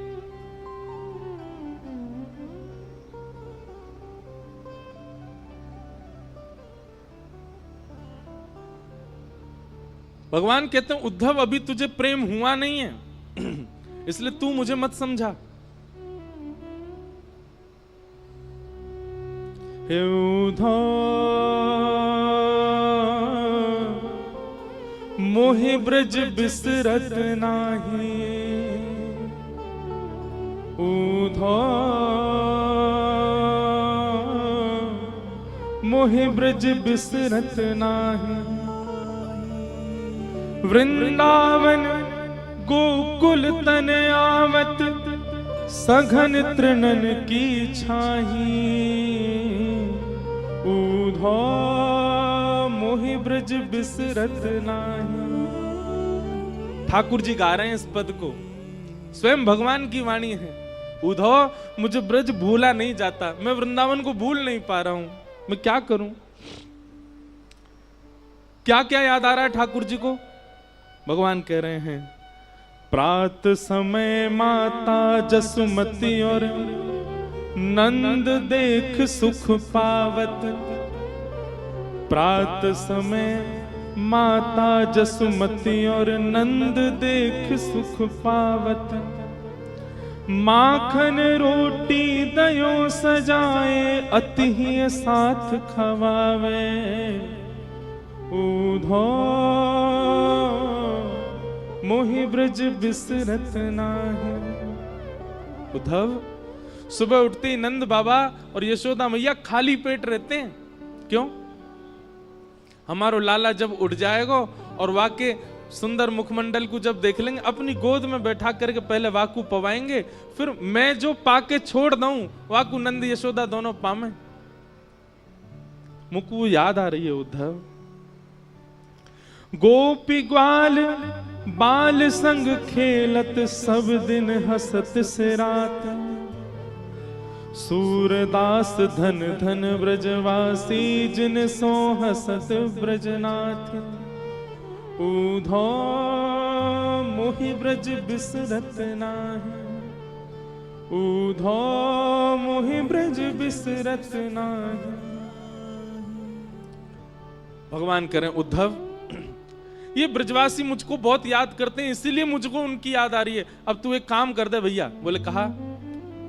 भगवान कहते हैं उद्धव अभी तुझे प्रेम हुआ नहीं है इसलिए तू मुझे मत समझा। हे उद्धव मोहि ब्रज बिसरत नाही, उद्धव मोहि ब्रज बिसरत नाही। वृंदावन गोकुल तन आवत सघन तृणन की छाही, उद्धव मोहि ब्रज बिसरत नाही। ठाकुर जी गा रहे हैं इस पद को, स्वयं भगवान की वाणी है। उद्धव मुझे ब्रज भूला नहीं जाता, मैं वृंदावन को भूल नहीं पा रहा हूं, मैं क्या करूं? क्या क्या याद आ रहा है ठाकुर जी को? भगवान कह रहे हैं प्रात समय माता जसुमती और नंद देख सुख पावत। प्रात समय माता जसुमती और नंद देख सुख पावत। माखन रोटी दयो सजाए अति ही साथ खवावे, उद्धव मोहि ब्रज बिसरत नाही। उद्धव सुबह उठते ही नंद बाबा और यशोदा मैया खाली पेट रहते हैं। क्यों? हमारो लाला जब उठ जाएगा और वाके सुंदर मुखमंडल को जब देख लेंगे, अपनी गोद में बैठा करके पहले वाकू पवाएंगे, फिर मैं जो पाके छोड़ दूं वाकू नंद यशोदा दोनों पामे। मुकु याद आ रही है उद्धव। गोपी ग्वाल बाल संग खेलत सब दिन हसत से रात, सूरदास धन धन ब्रजवासी जिन सो हसत ब्रजनाथ, ऊधो मोहि ब्रज बिसरत नाहि, ऊधो मोहि ब्रज बिसरत नाहि। भगवान करें उद्धव, ये ब्रजवासी मुझको बहुत याद करते हैं, इसीलिए मुझको उनकी याद आ रही है। अब तू एक काम कर दे भैया। बोले कहा,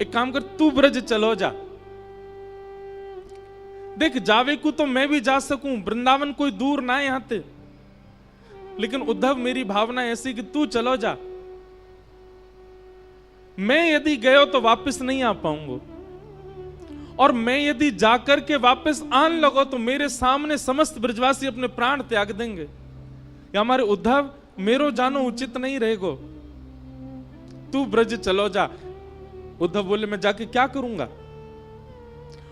एक काम कर, तू ब्रज चलो जा। देख जावे को तो मैं भी जा सकूं, वृंदावन कोई दूर ना है यहां से, लेकिन उद्धव मेरी भावना ऐसी कि तू चलो जा। मैं यदि गयो तो वापस नहीं आ पाऊंगा, और मैं यदि जाकर के वापस आन लगो तो मेरे सामने समस्त ब्रजवासी अपने प्राण त्याग देंगे। या हमारे उद्धव मेरो जानो उचित नहीं रहेगो, तू ब्रज चलो जा। उद्धव बोले मैं जाके क्या करूंगा?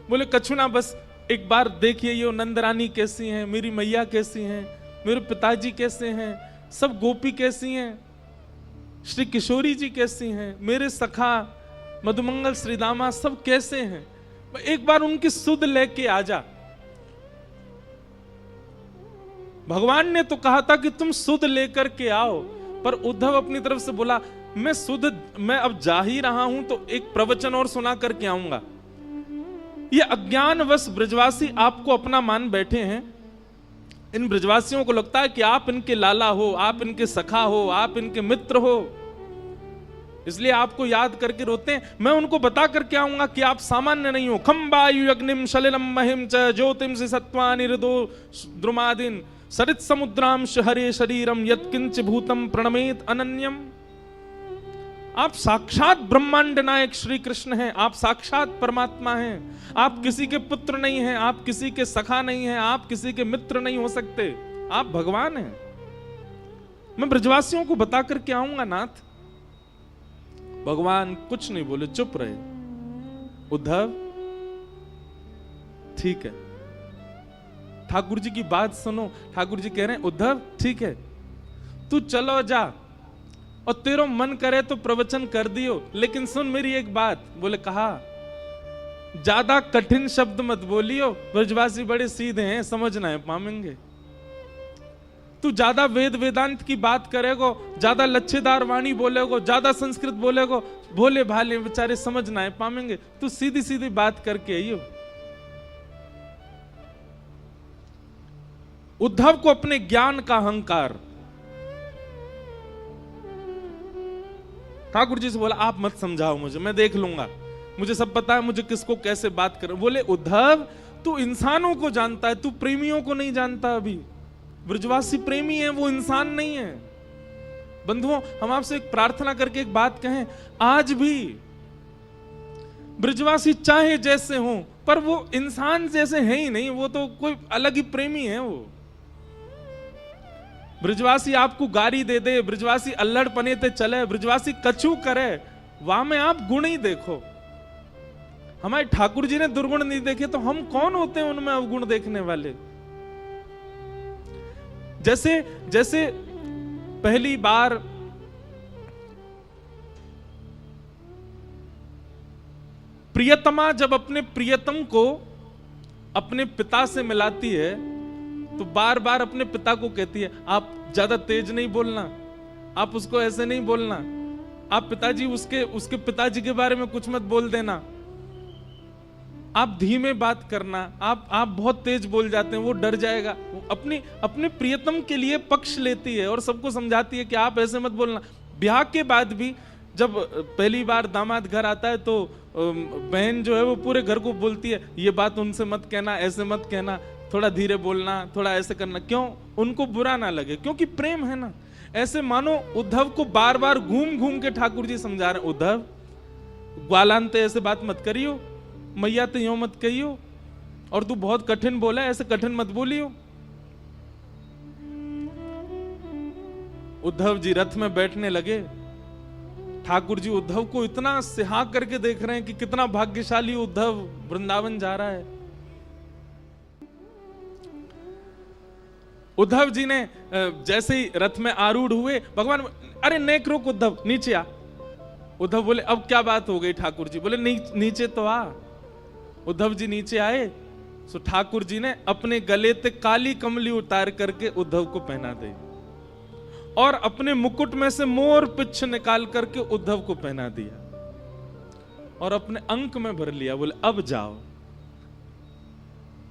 बोले कछु ना, बस एक बार देखिए ये नंदरानी कैसी हैं, मेरी मैया कैसी हैं, मेरे पिताजी कैसे हैं, सब गोपी कैसी हैं, श्री किशोरी जी कैसी हैं, मेरे सखा मधुमंगल श्रीदामा सब कैसे हैं, एक बार उनकी सुध लेके आ जा। भगवान ने तो कहा था कि तुम सुध लेकर के आओ, पर उद्धव अपनी तरफ से बोला मैं अब जा ही रहा हूं तो एक प्रवचन और सुना करके आऊंगा। ये अज्ञानवश ब्रजवासी आपको अपना मान बैठे हैं। इन ब्रजवासियों को लगता है कि आप इनके लाला हो, आप इनके सखा हो, आप इनके मित्र हो, इसलिए आपको याद करके रोते हैं। मैं उनको बता करके आऊंगा कि आप सामान्य नहीं हो। खम वायु अग्निम सलिलम महिम च ज्योतिम से सत्वानि हृदो द्रुमादिन सरित समुद्राम हरे शरीरम यत्किंच भूतम प्रणमेत अनन्यम। आप साक्षात ब्रह्मांड नायक श्री कृष्ण हैं, आप साक्षात परमात्मा हैं। आप किसी के पुत्र नहीं हैं, आप किसी के सखा नहीं हैं, आप किसी के मित्र नहीं हो सकते, आप भगवान हैं। मैं ब्रजवासियों को बता करके आऊंगा नाथ। भगवान कुछ नहीं बोले, चुप रहे। उद्धव ठीक है, ठाकुर जी की बात सुनो। ठाकुर जी कह रहे हैं उद्धव ठीक है, तू चलो जा, और तेरो मन करे तो प्रवचन कर दियो, लेकिन सुन मेरी एक बात। बोले कहा, ज्यादा कठिन शब्द मत बोलियो, ब्रजवासी बड़े सीधे हैं, समझना है पामेंगे। तू ज्यादा वेद वेदांत की बात करेगो, ज्यादा लच्छेदार वाणी बोलेगो, ज्यादा संस्कृत बोलेगो, भोले भाले बेचारे समझना है पामेंगे। तू सीधी सीधी बात करके आइयो। उद्धव को अपने ज्ञान का अहंकार। ठाकुर जी से बोला आप मत समझाओ मुझे, मैं देख लूंगा, मुझे सब पता है, मुझे किसको कैसे बात कर। बोले उद्धव तू इंसानों को जानता है, तू प्रेमियों को नहीं जानता। अभी ब्रजवासी प्रेमी है, वो इंसान नहीं है। बंधुओं हम आपसे एक प्रार्थना करके एक बात कहें, आज भी ब्रजवासी चाहे जैसे हो, पर वो इंसान जैसे है ही नहीं, वो तो कोई अलग ही प्रेमी है। वो ब्रजवासी आपको गारी दे दे, ब्रजवासी अल्लड़ पने ते चले, ब्रजवासी कछु करे, वहां में आप गुण ही देखो। हमारे ठाकुर जी ने दुर्गुण नहीं देखे तो हम कौन होते हैं उनमें अवगुण देखने वाले। जैसे जैसे पहली बार प्रियतमा जब अपने प्रियतम को अपने पिता से मिलाती है तो बार बार अपने पिता को कहती है आप ज्यादा तेज नहीं बोलना, आप उसको ऐसे नहीं बोलना, आप पिताजी उसके पिताजी के बारे में कुछ मत बोल देना, आप धीमे बात करना, आप बहुत तेज बोल जाते हैं, वो डर जाएगा। वो अपने प्रियतम के लिए पक्ष लेती है और सबको समझाती है कि आप ऐसे मत बोलना। ब्याह के बाद भी जब पहली बार दामाद घर आता है तो बहन जो है वो पूरे घर को बोलती है ये बात उनसे मत कहना, ऐसे मत कहना, थोड़ा धीरे बोलना, थोड़ा ऐसे करना। क्यों? उनको बुरा ना लगे, क्योंकि प्रेम है ना। ऐसे मानो उद्धव को बार बार घूम घूम के ठाकुर जी समझा रहे, उद्धव ग्वालांते ऐसे बात मत करियो, मैया तो यूं मत कहियो, और तू बहुत कठिन बोला, ऐसे कठिन मत बोलियो। उद्धव जी रथ में बैठने लगे। ठाकुर जी उद्धव को इतना सिहा करके देख रहे हैं कि कितना भाग्यशाली उद्धव जी ने जैसे ही रथ में आरूढ़ हुए, भगवान अरे नेक रोक उद्धव, नीचे आ। उद्धव बोले अब क्या बात हो गई ठाकुर जी? बोले नीचे तो आ। उद्धव जी नीचे आए तो ठाकुर जी ने अपने गले से काली कमली उतार करके उद्धव को पहना दी और अपने मुकुट में से मोर पिच्छ निकाल करके उद्धव को पहना दिया और अपने अंक में भर लिया। बोले अब जाओ।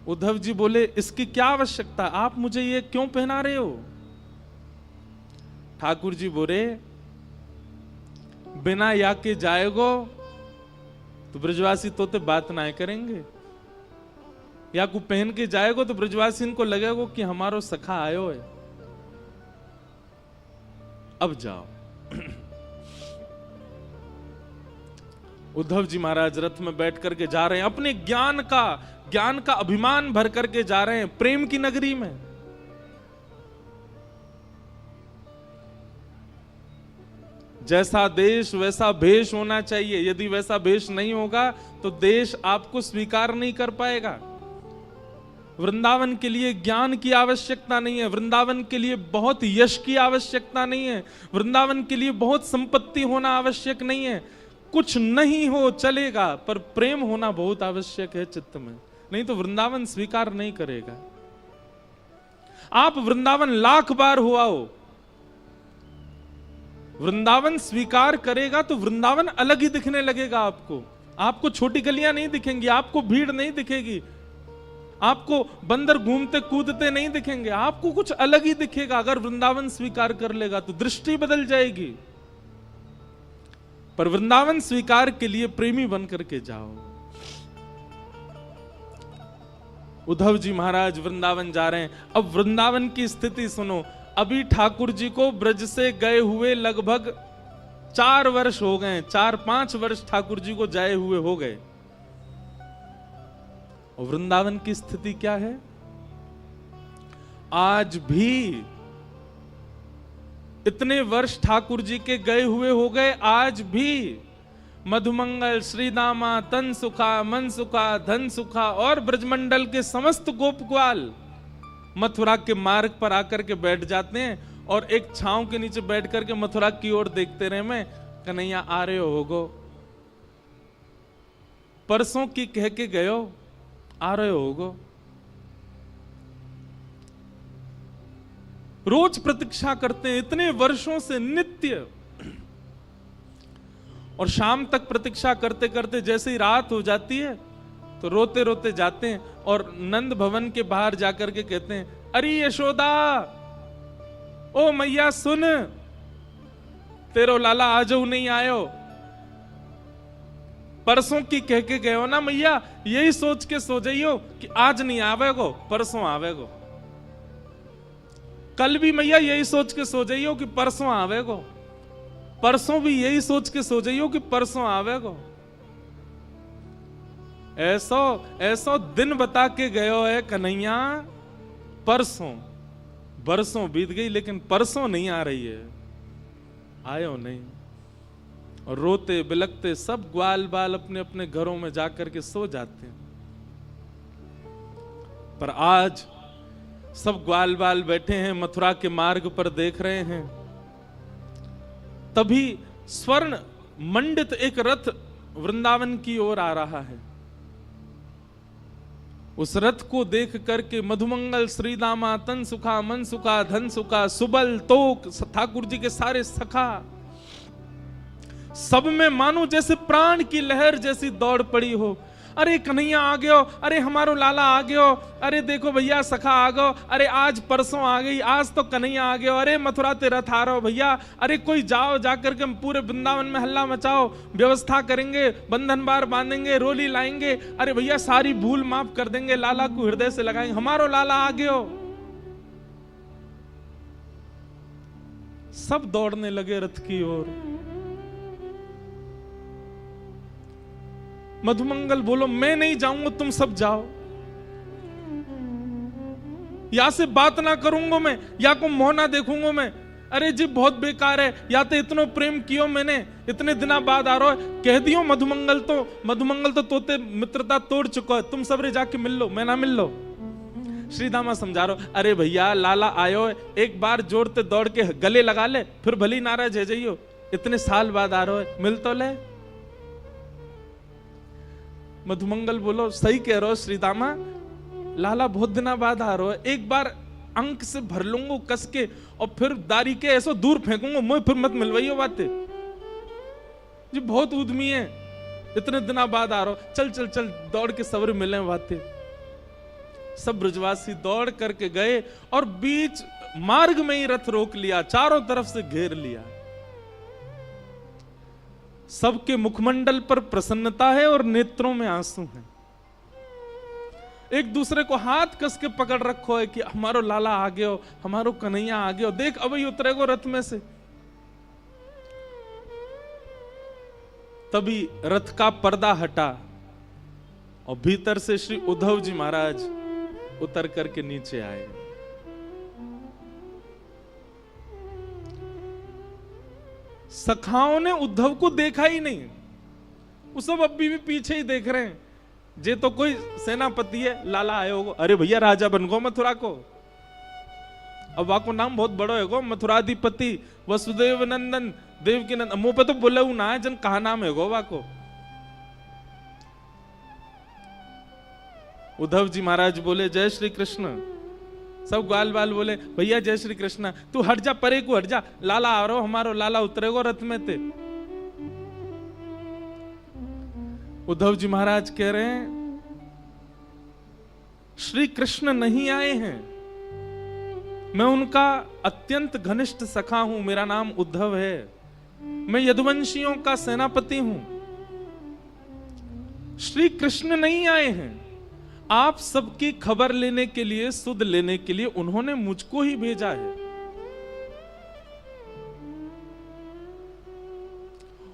उद्धव जी बोले इसकी क्या आवश्यकता, आप मुझे ये क्यों पहना रहे हो? ठाकुर जी बोले बिना या के जाएगो तो ब्रजवासी तोते बात ना करेंगे, या को पहन के जाएगो तो ब्रजवासी इनको लगेगो कि हमारो सखा आयो है। अब जाओ। उद्धव जी महाराज रथ में बैठ करके जा रहे हैं, अपने ज्ञान का अभिमान भर करके जा रहे हैं प्रेम की नगरी में। जैसा देश वैसा भेष होना चाहिए, यदि वैसा भेष नहीं होगा तो देश आपको स्वीकार नहीं कर पाएगा। वृंदावन के लिए ज्ञान की आवश्यकता नहीं है, वृंदावन के लिए बहुत यश की आवश्यकता नहीं है, वृंदावन के लिए बहुत संपत्ति होना आवश्यक नहीं है। कुछ नहीं हो चलेगा, पर प्रेम होना बहुत आवश्यक है चित्त में, नहीं तो वृंदावन स्वीकार नहीं करेगा। आप वृंदावन लाख बार हुआ हो, वृंदावन स्वीकार करेगा तो वृंदावन अलग ही दिखने लगेगा आपको। आपको छोटी गलियां नहीं दिखेंगी, आपको भीड़ नहीं दिखेगी, आपको बंदर घूमते कूदते नहीं दिखेंगे, आपको कुछ अलग ही दिखेगा। अगर वृंदावन स्वीकार कर लेगा तो दृष्टि बदल जाएगी। पर वृंदावन स्वीकार के लिए प्रेमी बन करके जाओ। उद्धव जी महाराज वृंदावन जा रहे हैं। अब वृंदावन की स्थिति सुनो। अभी ठाकुर जी को ब्रज से गए हुए लगभग 4 वर्ष हो गए, 4-5 वर्ष ठाकुर जी को जाए हुए हो गए। और वृंदावन की स्थिति क्या है? आज भी इतने वर्ष ठाकुर जी के गए हुए हो गए, आज भी मधुमंगल, श्रीदामा, तन सुखा, मन सुखा, धन सुखा और ब्रजमंडल के समस्त गोप ग्वाल मथुरा के मार्ग पर आकर के बैठ जाते हैं और एक छांव के नीचे बैठ करके मथुरा की ओर देखते रहे। मैं कन्हैया आ रहे होगो, परसों की कह के गयो, आ रहे होगो। रोज प्रतीक्षा करते हैं इतने वर्षों से नित्य, और शाम तक प्रतीक्षा करते करते जैसे ही रात हो जाती है तो रोते रोते जाते हैं और नंद भवन के बाहर जाकर के कहते हैं, अरे यशोदा, ओ मैया सुन, तेरो लाला आजो नहीं आयो। परसों की कह के गए हो ना मैया, यही सोच के सो जाइयो कि आज नहीं आवेगो, परसों आवेगो। कल भी मैया यही सोच के सो जाइयो कि परसों आवेगो, परसों भी यही सोच के सो जाइयो कि परसों आवेगो। ऐसो दिन बता के गयो है कन्हैया, परसों बरसों बीत गई लेकिन परसों नहीं आ रही है, आयो नहीं। और रोते बिलखते सब ग्वाल बाल अपने अपने घरों में जाकर के सो जाते हैं। पर आज सब ग्वाल बाल बैठे हैं मथुरा के मार्ग पर देख रहे हैं। तभी स्वर्ण मंडित एक रथ वृंदावन की ओर आ रहा है। उस रथ को देख करके मधुमंगल, श्रीदामा, तन सुखा, मन सुखा, धन सुखा, सुबल, तोक, ठाकुर जी के सारे सखा, सब में मानो जैसे प्राण की लहर जैसी दौड़ पड़ी हो। अरे कन्हैया आ गयो, अरे हमारो लाला आ गयो, अरे देखो भैया सखा आ गयो, अरे आज परसों आ गई, आज तो कन्हैया आ गयो, अरे मथुरा ते रथ आ रहो भैया, अरे कोई जाओ, जाकर के पूरे वृंदावन में हल्ला मचाओ, व्यवस्था करेंगे, बंधन बार बांधेंगे, रोली लाएंगे, अरे भैया सारी भूल माफ कर देंगे, लाला को हृदय से लगाएंगे, हमारो लाला आ गयो। सब दौड़ने लगे रथ की ओर। मधुमंगल बोलो, मैं नहीं जाऊंगा, तुम सब जाओ, या से बात ना करूंगा मैं, या को मुंह ना देखूंगा मैं। अरे जी बहुत बेकार है, या तो इतनो प्रेम कियो मैंने, इतने दिना बाद आ रहा है, कह दियो मधुमंगल तो तोते मित्रता तोड़ चुका है, तुम सबरे जाके मिल लो, मैं ना मिल लो। श्री दामा समझा रहे, अरे भैया लाला आयो, एक बार जोड़ते दौड़ के गले लगा ले, फिर भली नाराज है जाइयो, इतने साल बाद आ रहे हो, मिल तो ले। मधुमंगल बोलो, सही कह रहे हो श्री दामा, लाला बहुत दिनों बाद आ रहे हो, एक बार अंक से भर लूंगा कस के और फिर दारी के ऐसो दूर फेंकूंगा, मुझे फिर मत मिलवाइयो बातें जी, बहुत उद्यमी है, इतने दिनों बाद आ रहा हो, चल चल चल दौड़ के सबर मिले बातें। सब ब्रजवासी दौड़ करके गए और बीच मार्ग में ही रथ रोक लिया, चारों तरफ से घेर लिया। सबके मुखमंडल पर प्रसन्नता है और नेत्रों में आंसू हैं। एक दूसरे को हाथ कस के पकड़ रखो है कि हमारो लाला आ गयो, हमारो कन्हैया आ गयो, देख अब ही उतरेगो रथ में से। तभी रथ का पर्दा हटा और भीतर से श्री उद्धव जी महाराज उतर करके नीचे आए। सखाओं ने उद्धव को देखा ही नहीं, वो सब अभी भी पीछे ही देख रहे हैं। जे तो कोई सेनापति है, लाला आए होगो, अरे भैया राजा बन गो मथुरा को, अब वाको नाम बहुत बड़ो है गो, मथुराधिपति वसुदेव नंदन देवकी नंदन, मुंह पे तो बोले ना है, जन कहा नाम है गो वाको। उद्धव जी महाराज बोले जय श्री कृष्ण, सब ग्वाल बाल बोले भैया जय श्री कृष्ण, तू हट जा, परे को हट जा, लाला आ रहो, हमारो लाला उतरेगो रथ में ते। उद्धव जी महाराज कह रहे हैं श्री कृष्ण नहीं आए हैं, मैं उनका अत्यंत घनिष्ठ सखा हूं, मेरा नाम उद्धव है, मैं यदुवंशियों का सेनापति हूं। श्री कृष्ण नहीं आए हैं, आप सबकी खबर लेने के लिए, सुध लेने के लिए उन्होंने मुझको ही भेजा है।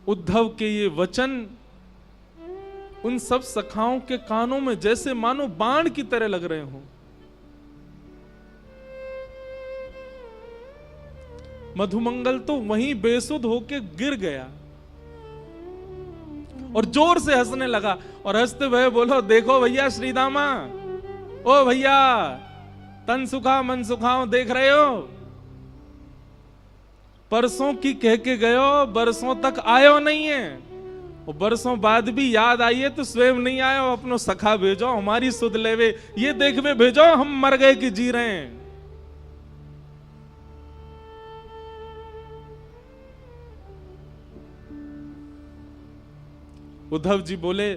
उद्धव के ये वचन उन सब सखाओं के कानों में जैसे मानो बाण की तरह लग रहे हों। मधुमंगल तो वहीं बेसुध होके गिर गया और जोर से हंसने लगा और हंसते हुए बोलो, देखो भैया श्रीदामा, ओ भैया तन सुखा मन सुखाओ, देख रहे हो, परसों की कह के गयो, बरसों तक आयो नहीं है, और बरसों बाद भी याद आई है तो स्वयं नहीं आयो, अपनो सखा भेजो, हमारी सुध लेवे, ये देखवे भेजो हम मर गए कि जी रहे हैं। उद्धव जी बोले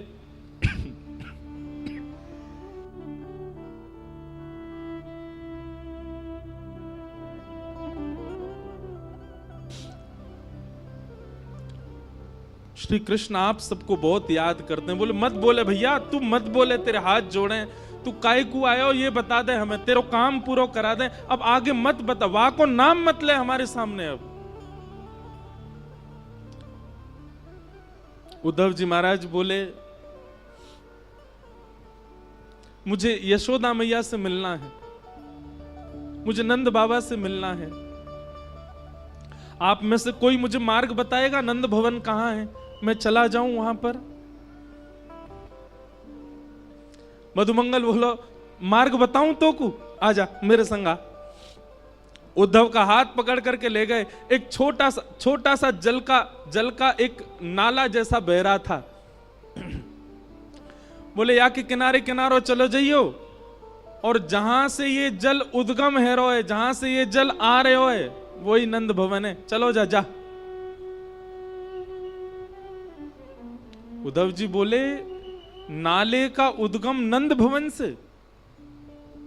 श्री कृष्ण आप सबको बहुत याद करते हैं। बोले मत बोले भैया, तू मत बोले, तेरे हाथ जोड़े, तू काय को आयो ये बता दे हमें, तेरा काम पूरा करा दे, अब आगे मत बता, वाह को नाम मत ले हमारे सामने। अब उद्धव जी महाराज बोले मुझे यशोदा मैया से मिलना है, मुझे नंद बाबा से मिलना है, आप में से कोई मुझे मार्ग बताएगा, नंद भवन कहां है, मैं चला जाऊं वहां पर। मधुमंगल बोलो मार्ग बताऊं तो को, आजा मेरे संगा। उद्धव का हाथ पकड़ करके ले गए, एक छोटा सा जल का एक नाला जैसा बह रहा था। बोले या के किनारे किनारो चलो जाइयो, और जहां से ये जल उद्गम है रो है, जहां से ये जल आ रहे हो है, वही नंद भवन है, चलो जा जा। उद्धव जी बोले नाले का उद्गम नंद भवन से?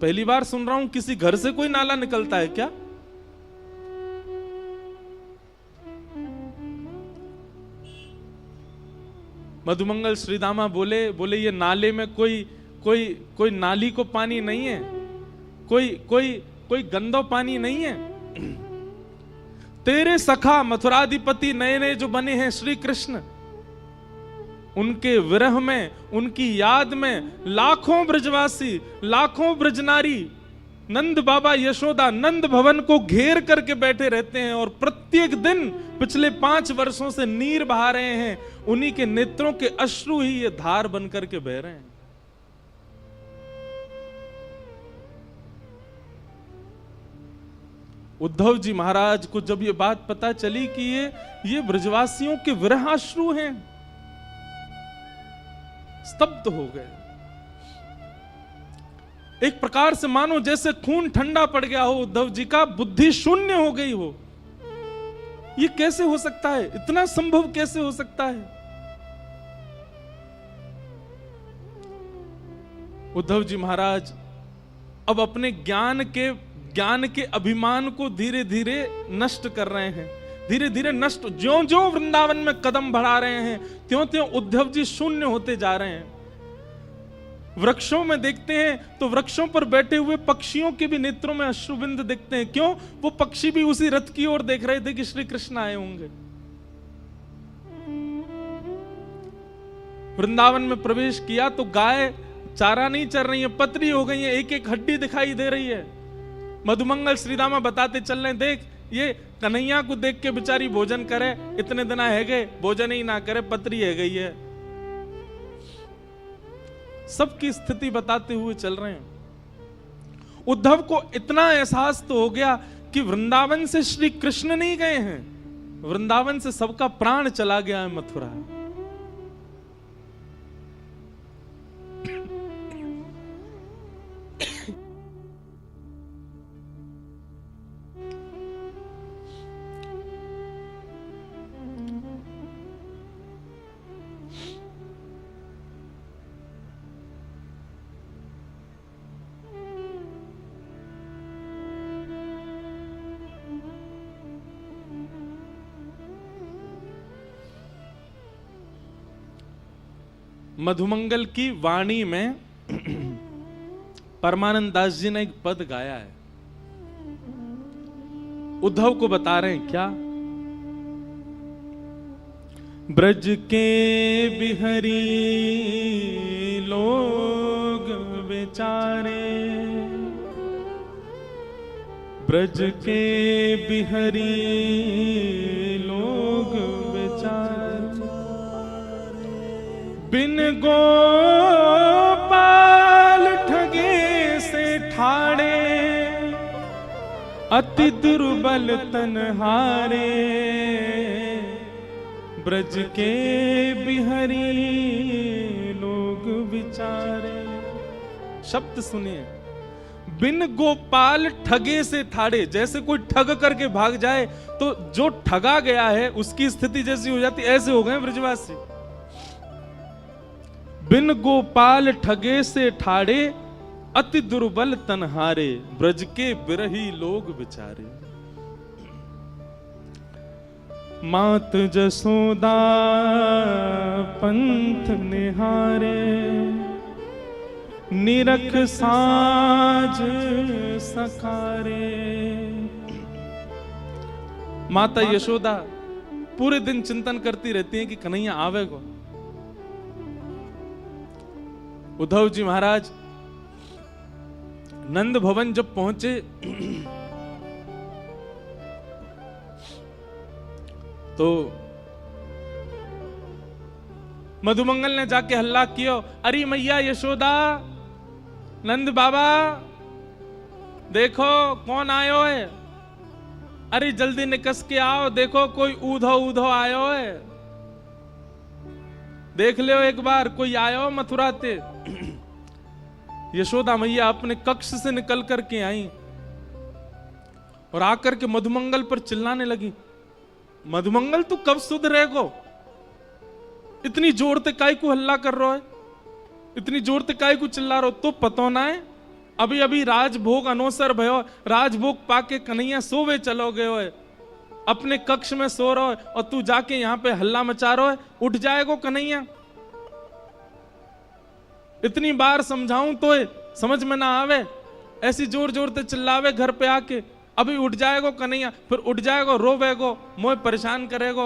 पहली बार सुन रहा हूं, किसी घर से कोई नाला निकलता है क्या? मधुमंगल श्रीदामा बोले ये नाले में कोई नाली को पानी नहीं है, कोई गंदो पानी नहीं है। तेरे सखा मथुराधिपति नए नए जो बने हैं श्री कृष्ण, उनके विरह में, उनकी याद में लाखों ब्रजवासी, लाखों ब्रजनारी नंद बाबा यशोदा नंद भवन को घेर करके बैठे रहते हैं, और प्रत्येक दिन पिछले 5 वर्षों से नीर बहा रहे हैं, उन्हीं के नेत्रों के अश्रु ही ये धार बन करके बह रहे हैं। उद्धव जी महाराज को जब ये बात पता चली कि ये ब्रजवासियों के विरहाश्रु हैं, स्तब्ध हो गए। एक प्रकार से मानो जैसे खून ठंडा पड़ गया हो उद्धव जी का, बुद्धि शून्य हो गई हो। ये कैसे हो सकता है? इतना संभव कैसे हो सकता है? उद्धव जी महाराज अब अपने ज्ञान के अभिमान को धीरे धीरे नष्ट कर रहे हैं। धीरे धीरे नष्ट, ज्यों ज्यों वृंदावन में कदम बढ़ा रहे हैं त्यों त्यों उद्धव जी शून्य होते जा रहे हैं। वृक्षों में देखते हैं तो वृक्षों पर बैठे हुए पक्षियों के भी नेत्रों में अश्रुबिंद दिखते हैं। क्यों? वो पक्षी भी उसी रथ की ओर देख रहे थे कि श्री कृष्ण आए होंगे। वृंदावन में प्रवेश किया तो गाय चारा नहीं चर रही है, पतली हो गई है, एक एक हड्डी दिखाई दे रही है। मधुमंगल श्रीरामा बताते चल रहे, देख ये कन्हैया को देख के बेचारी भोजन करे, इतने दिन है गए भोजन ही ना करे, पतरी है गई है। सबकी स्थिति बताते हुए चल रहे हैं। उद्धव को इतना एहसास तो हो गया कि वृंदावन से श्री कृष्ण नहीं गए हैं, वृंदावन से सबका प्राण चला गया है मथुरा। मधुमंगल की वाणी में परमानंद दास जी ने एक पद गाया है, उद्धव को बता रहे हैं क्या? ब्रज के बिहरी लोग बेचारे, ब्रज के बिहरी लोग बेचारे, बिन गोपाल ठगे से ठाड़े, अति दुर्बल तनहारे, ब्रज के बिहरी लोग बिचारे। शब्द सुनिए, बिन गोपाल ठगे से ठाड़े। जैसे कोई ठग करके भाग जाए तो जो ठगा गया है उसकी स्थिति जैसी हो जाती, ऐसे हो गए ब्रजवासी। बिन गोपाल ठगे से ठाड़े, अति दुर्बल तनहारे, ब्रज के बिरही लोग बिचारे। मात जसोदा पंथ निहारे, निरख साज सकारे। माता यशोदा पूरे दिन चिंतन करती रहती हैं कि कन्हैया आवेगो। उद्धव जी महाराज नंद भवन जब पहुंचे तो मधुमंगल ने जाके हल्ला किया, अरे मैया यशोदा, नंद बाबा देखो कौन आयो है, अरे जल्दी निकस के आओ, देखो कोई ऊधो ऊधो आयो है, देख लो एक बार कोई आयो मथुरा ते। यशोदा मैया अपने कक्ष से निकल करके आई और आकर के मधुमंगल पर चिल्लाने लगी, मधुमंगल तू कब सुधरेगो? इतनी जोर ते काय को हल्ला कर रहा है, इतनी जोर ते काय को चिल्ला रहा हो? तो पतो ना है अभी अभी राजभोग अनोसर भयो, राजभोग पाके कन्हैया सोवे चलो गयो है, अपने कक्ष में सो रहा है और तू जाके यहाँ पे हल्ला मचा रहा है, उठ जाएगो कन्हैया? इतनी बार समझाऊं तो समझ में ना आवे, ऐसी जोर जोर ते चिल्लावे घर पे आके, अभी उठ जाएगो कन्हैया, फिर उठ जाएगो रोवेगो, मोह परेशान करेगो।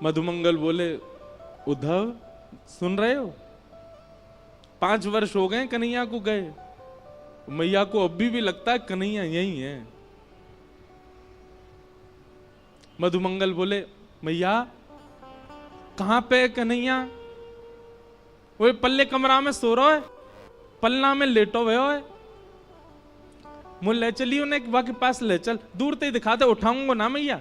मधुमंगल बोले, उद्धव सुन रहे हो, 5 वर्ष हो गए कन्हैया को गए, मैया को अभी भी लगता है कन्हैया यही है। मधुमंगल बोले, मैया कहां पे कन्हैया? वो पल्ले कमरा में सो रहा है, पलना में लेटो हुए है। मुझे ले चली उन्हें के पास ले चल, दूर ते ही दिखाते, उठाऊंगा ना मैया।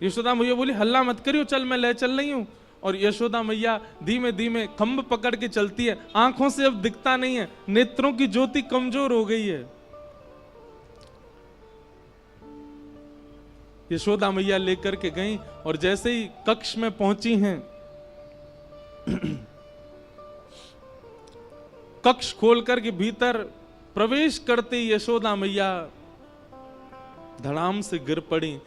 यशोदा मैया बोली हल्ला मत करियो, चल मैं ले चल रही हूं। और यशोदा मैया धीमे धीमे खंभ पकड़ के चलती है, आंखों से अब दिखता नहीं है, नेत्रों की ज्योति कमजोर हो गई है। यशोदा मैया लेकर के गई और जैसे ही कक्ष में पहुंची हैं, कक्ष खोलकर के भीतर प्रवेश करते ही यशोदा मैया धड़ाम से गिर पड़ी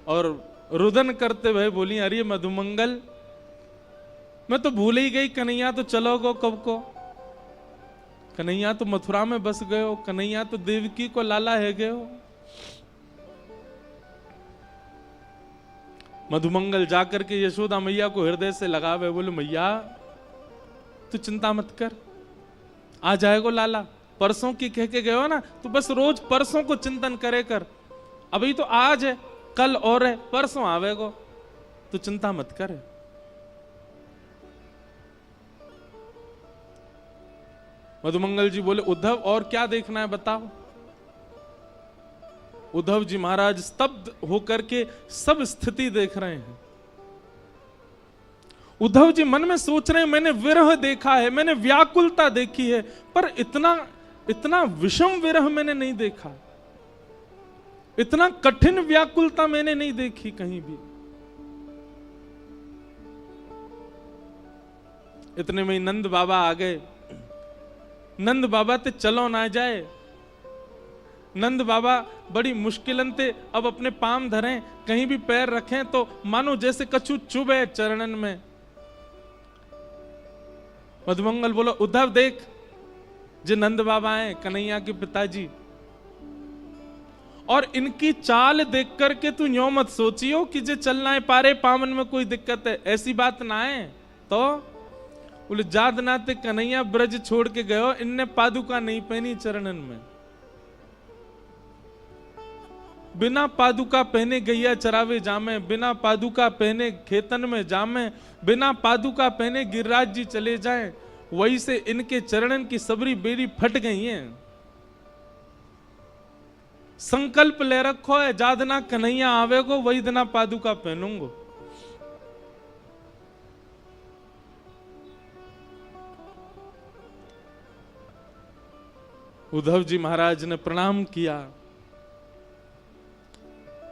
और रुदन करते हुए बोली, अरे मधुमंगल, मैं तो भूल ही गई, कन्हैया तो चलो गो कब को, कन्हैया तो मथुरा में बस गए हो, कन्हैया तो देवकी को लाला है गए हो। मधुमंगल जाकर के यशोदा मैया को हृदय से लगावे, बोले मैया तू चिंता मत कर, आ जाएगो लाला, परसों की कह के गए हो ना, तू बस रोज परसों को चिंतन करे कर, अभी तो आज है, कल और है, परसों आवेगो, तू चिंता मत कर। मधुमंगल जी बोले, उद्धव और क्या देखना है बताओ। उद्धव जी महाराज स्तब्ध होकर के सब स्थिति देख रहे हैं। उद्धव जी मन में सोच रहे हैं, मैंने विरह देखा है, मैंने व्याकुलता देखी है, पर इतना विषम विरह मैंने नहीं देखा, इतना कठिन व्याकुलता मैंने नहीं देखी कहीं भी। इतने में नंद बाबा आ गए। नंद बाबा ते चलो ना जाए। नंद बाबा बड़ी मुश्किलन ते अब अपने पाम धरें, कहीं भी पैर रखें तो मानो जैसे कछु चुभे चरणन में। मधुमंगल बोलो, उद्धव देख, जे नंद बाबा हैं, कन्हैया के पिताजी, और इनकी चाल देख करके तू यूं मत सोचियो कि जे चलना है पारे पावन में कोई दिक्कत है, ऐसी बात ना है। तो बोले, जाद नाते कन्हैया ब्रज छोड़ के गयो, इनने पादुका नहीं पहनी चरणन में, बिना पादुका पहने गैया चरावे जामे, बिना पादुका पहने खेतन में जामे, बिना पादुका पहने गिरिराज जी चले जाएं, वही से इनके चरणन की सबरी बेरी फट गई हैं। संकल्प ले रखो है, जादना कन्हैया आवेगो वही दिना पादुका पहनूंगो। उद्धव जी महाराज ने प्रणाम किया।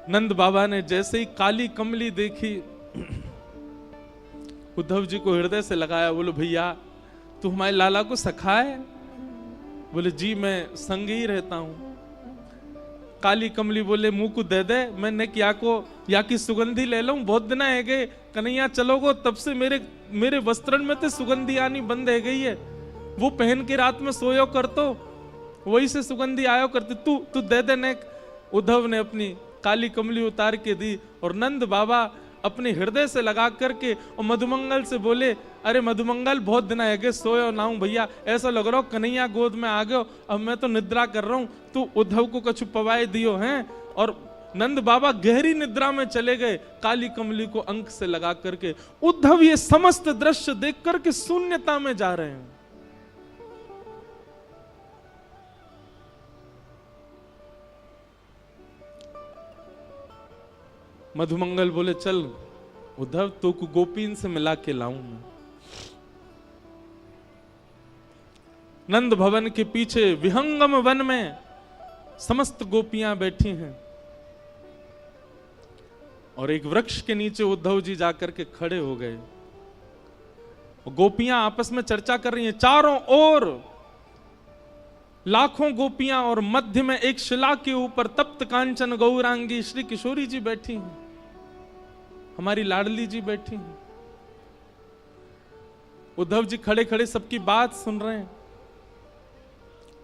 नंद बाबा ने जैसे ही काली कमली देखी, उद्धव जी को हृदय से लगाया। बोलो, भैया तू हमारे लाला को सखा है? बोले, जी मैं संग ही रहता हूं। काली कमली बोले, मुंह को दे दे, मैंने क्या को या की सुगंधी ले लूं, बहुत दिन है गए, कन्हैया चलोगो तब से मेरे वस्त्रन में तो सुगंधी आनी बंद है गई है, वो पहन के रात में सोयो कर तो वही से सुगंधी आयो करती, तू दे दे ने। उद्धव ने अपनी काली कमली उतार के दी और नंद बाबा अपने हृदय से लगा करके और मधुमंगल से बोले, अरे मधुमंगल बहुत दिन आगे सोयो ना हूं भैया, ऐसा लग रहा हो कन्हैया गोद में आ गयो, अब मैं तो निद्रा कर रहा हूं, तू उद्धव को कछु पवाए दियो हैं। और नंद बाबा गहरी निद्रा में चले गए, काली कमली को अंक से लगा करके। उद्धव ये समस्त दृश्य देख करके शून्यता में जा रहे हैं। मधुमंगल बोले, चल उद्धव तो को गोपीन से मिला के लाऊं मैं। नंद भवन के पीछे विहंगम वन में समस्त गोपियां बैठी हैं और एक वृक्ष के नीचे उद्धव जी जाकर के खड़े हो गए। गोपियां आपस में चर्चा कर रही हैं, चारों ओर लाखों गोपियां और मध्य में एक शिला के ऊपर तप्त कांचन गौरांगी श्री किशोरी जी बैठी हैं, हमारी लाडली जी बैठी हैं। उद्धव जी खड़े खड़े सबकी बात सुन रहे हैं।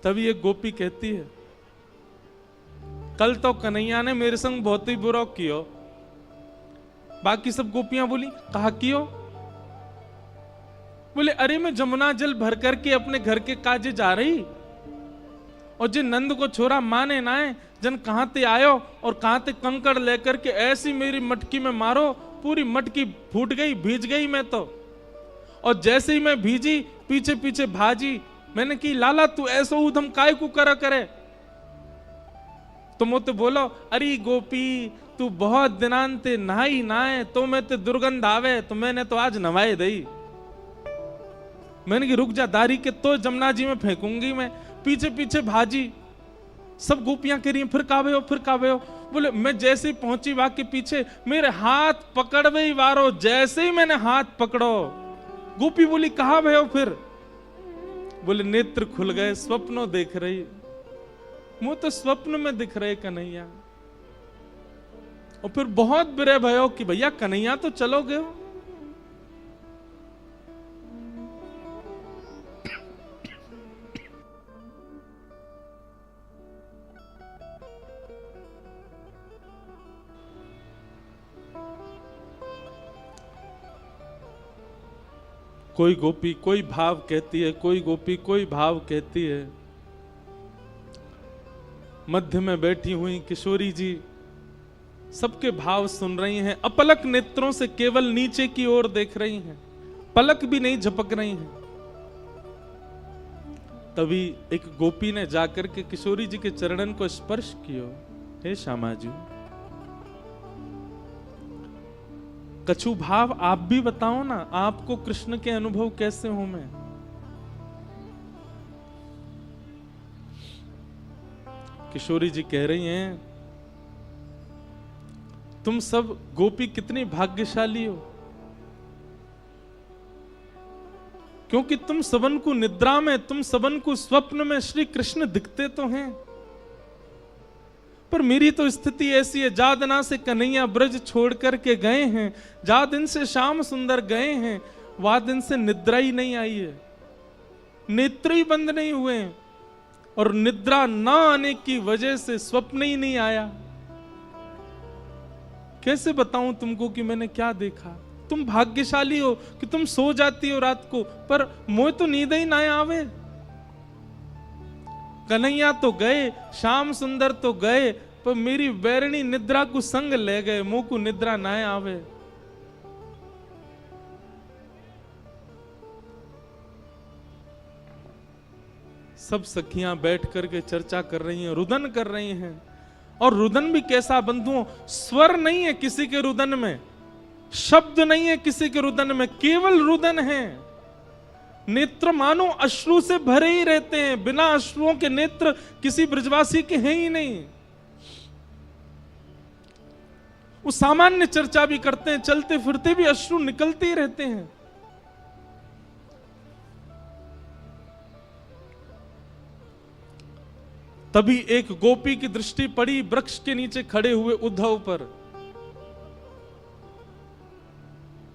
तभी एक गोपी कहती है, कल तो कन्हैया ने मेरे संग बहुत ही बुरा कियो। बाकी सब गोपियां बोली, कहा कियो? बोले, अरे मैं जमुना जल भर करके अपने घर के काजे जा रही और जिन नंद को छोरा माने ना है, जन कहां ते आयो और कहां ते कंकड़ लेकर के ऐसी मेरी मटकी में मारो, पूरी मटकी फूट गई, भीज गई मैं तो। और जैसे ही मैं भीजी, पीछे पीछे भाजी, मैंने की लाला तू ऐसो उधम काय को करे, तुम तो बोलो अरे गोपी तू बहुत दिनांते नहाई नहाए तो मैं ते दुर्गंध आवे तो मैंने तो आज नवाए दई। मैंने कि रुक जा दारी के तो जमुना जी में फेंकूंगी मैं। पीछे पीछे भाजी सब गोपियां कह रही हैं फिर कावे हो फिर कावे हो। बोले मैं जैसे ही पहुंची वाक के पीछे मेरे हाथ पकड़वे ही वारो। जैसे ही मैंने हाथ पकड़ो गोपी बोली कहां भय हो फिर। बोले नेत्र खुल गए स्वप्नों देख रही। मुंह तो स्वप्न में दिख रहे कन्हैया। और फिर बहुत बुरे भयो कि भैया कन्हैया तो चलोगे हो। कोई गोपी कोई भाव कहती है, कोई गोपी कोई भाव कहती है। मध्य में बैठी हुई किशोरी जी सबके भाव सुन रही हैं, अपलक नेत्रों से केवल नीचे की ओर देख रही हैं, पलक भी नहीं झपक रही हैं। तभी एक गोपी ने जाकर के किशोरी जी के चरणन को स्पर्श किया। हे श्यामा जी, कछु भाव आप भी बताओ ना, आपको कृष्ण के अनुभव कैसे हो। मैं किशोरी जी कह रही हैं तुम सब गोपी कितनी भाग्यशाली हो, क्योंकि तुम सबन को निद्रा में, तुम सबन को स्वप्न में श्री कृष्ण दिखते तो हैं। पर मेरी तो स्थिति ऐसी है, जा दिना से कन्हैया ब्रज छोड़ करके गए हैं, जा दिन से श्याम सुंदर गए हैं, वह दिन से निद्रा ही नहीं आई है, नेत्र ही बंद नहीं हुए हैं, और निद्रा ना आने की वजह से स्वप्न ही नहीं आया। कैसे बताऊं तुमको कि मैंने क्या देखा। तुम भाग्यशाली हो कि तुम सो जाती हो रात को, पर मोह तो नींद ही ना आवे। कन्हैया तो गए, श्याम सुंदर तो गए, पर मेरी बैरणी निद्रा को संग ले गए, मुंह को निद्रा ना आवे। सब सखियां बैठ करके चर्चा कर रही हैं, रुदन कर रही हैं। और रुदन भी कैसा बंधुओं, स्वर नहीं है किसी के रुदन में, शब्द नहीं है किसी के रुदन में, केवल रुदन है। नेत्र मानो अश्रु से भरे ही रहते हैं, बिना अश्रुओं के नेत्र किसी ब्रजवासी के हैं ही नहीं। वो सामान्य चर्चा भी करते हैं, चलते फिरते भी अश्रु निकलते ही रहते हैं। तभी एक गोपी की दृष्टि पड़ी वृक्ष के नीचे खड़े हुए उद्धव पर,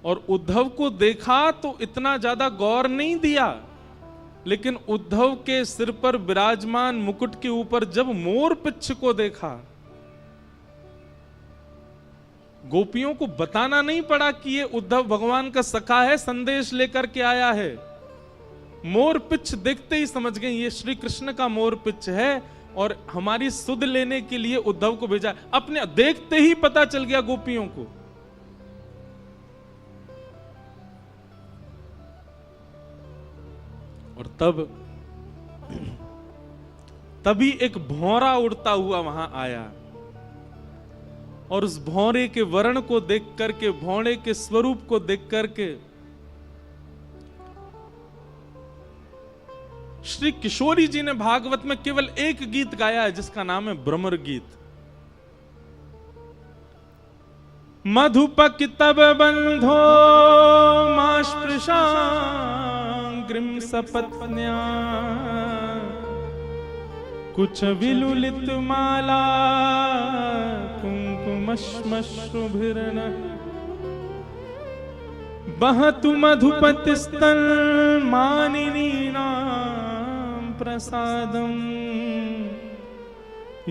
और उद्धव को देखा तो इतना ज्यादा गौर नहीं दिया, लेकिन उद्धव के सिर पर विराजमान मुकुट के ऊपर जब मोर पिच्छ को देखा, गोपियों को बताना नहीं पड़ा कि ये उद्धव भगवान का सखा है, संदेश लेकर के आया है। मोर पिच्छ देखते ही समझ गए ये श्री कृष्ण का मोर पिच्छ है, और हमारी सुध लेने के लिए उद्धव को भेजा। अपने देखते ही पता चल गया गोपियों को। और तभी एक भौरा उड़ता हुआ वहां आया, और उस भौरे के वर्ण को देख करके, भौरे के स्वरूप को देख करके श्री किशोरी जी ने भागवत में केवल एक गीत गाया है, जिसका नाम है भ्रमर गीत। मधुपक तब बंधो मास्पृशांग्रिम सपत्न्या, कुछ विलुलित माला कुंकुमश्मश्रुभिर्न, बहतु मधुपतिस्तन मानिनीनां प्रसादं,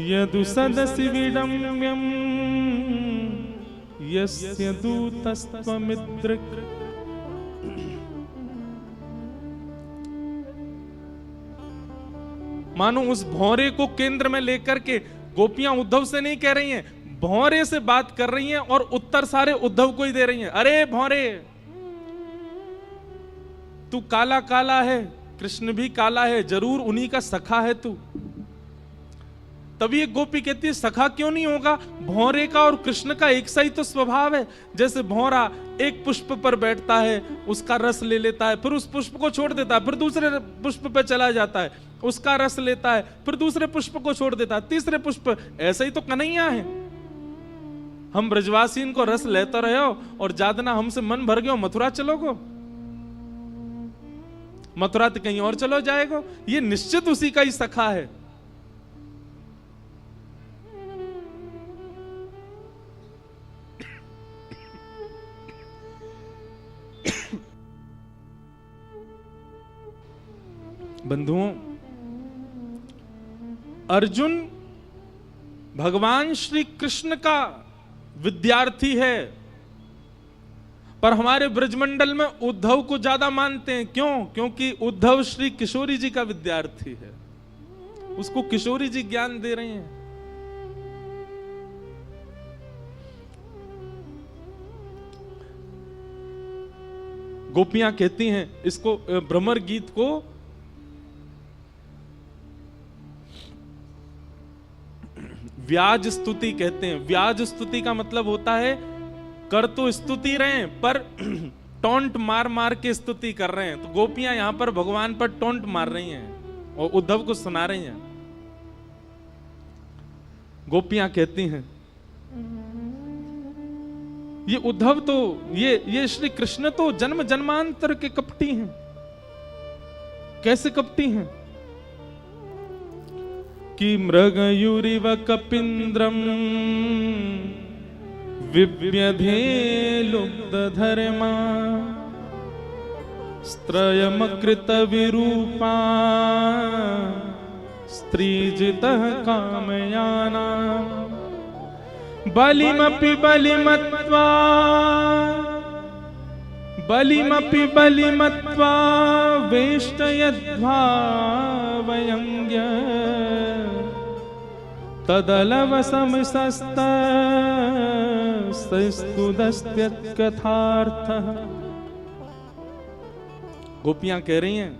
यदु सदसि विडम्यं यस्य दूतस्त्वमिद्रिक्। मानो उस भौरे को केंद्र में लेकर के गोपियां उद्धव से नहीं कह रही हैं, भौरे से बात कर रही हैं, और उत्तर सारे उद्धव को ही दे रही हैं। अरे भौरे, तू काला काला है, कृष्ण भी काला है, जरूर उन्हीं का सखा है तू। तभी एक गोपी कहती है सखा क्यों नहीं होगा, भौरे का और कृष्ण का एक सा ही तो स्वभाव है। जैसे भौरा एक पुष्प पर बैठता है, उसका रस ले लेता है, फिर उस पुष्प को छोड़ देता है, फिर दूसरे पुष्प पर चला जाता है, उसका रस लेता है, फिर दूसरे पुष्प को छोड़ देता है, तीसरे पुष्प। ऐसे ही तो कन्हैया है। हम ब्रजवासी इनको रस लेते रहे हो और जादना हमसे मन भर गयो, मथुरा चलोगो, मथुरा तो कहीं और चलो जाएगो। ये निश्चित उसी का ही सखा है। बंधुओं, अर्जुन भगवान श्री कृष्ण का विद्यार्थी है, पर हमारे ब्रजमंडल में उद्धव को ज्यादा मानते हैं। क्यों? क्योंकि उद्धव श्री किशोरी जी का विद्यार्थी है, उसको किशोरी जी ज्ञान दे रहे हैं। गोपियां कहती हैं इसको, भ्रमर गीत को व्याज स्तुति कहते हैं। व्याज स्तुति का मतलब होता है कर तो स्तुति रहे हैं पर टोंट मार मार के स्तुति कर रहे हैं। तो गोपियां यहां पर भगवान पर टोंट मार रही हैं और उद्धव को सुना रही हैं। गोपियां कहती हैं ये उद्धव तो ये श्री कृष्ण तो जन्म जन्मांतर के कपटी हैं। कैसे कपटी हैं? कि मृगयुरिव कपिंद्रम विव्यधे लुब्धधर्मा स्त्रयमकृत विरूपा स्त्रीजितः कामयाना बलिमपि बलिमत्वा वेष्टयद्भावयङ्ग्य तदलवसमस्तस्तस्तुदस्त्यत्कथार्थः। गोपियां कह रही हैं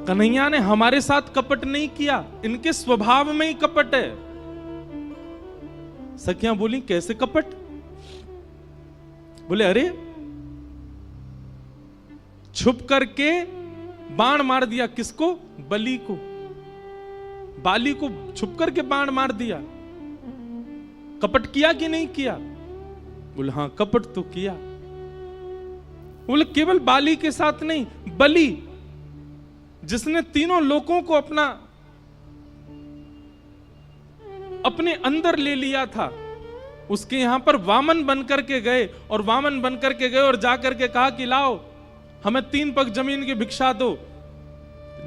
कन्हैया ने हमारे साथ कपट नहीं किया, इनके स्वभाव में ही कपट है। सखियां बोली कैसे कपट? बोले अरे छुप करके बाण मार दिया। किसको? बलि को, बाली को छुप करके बाण मार दिया। कपट किया कि नहीं किया? बोले हाँ कपट तो किया। बोले केवल बाली के साथ नहीं, बलि जिसने तीनों लोगों को अपने अंदर ले लिया था, उसके यहां पर वामन बनकर के गए और वामन बनकर के गए और जाकर के कहा कि लाओ हमें 3 पग जमीन की भिक्षा दो।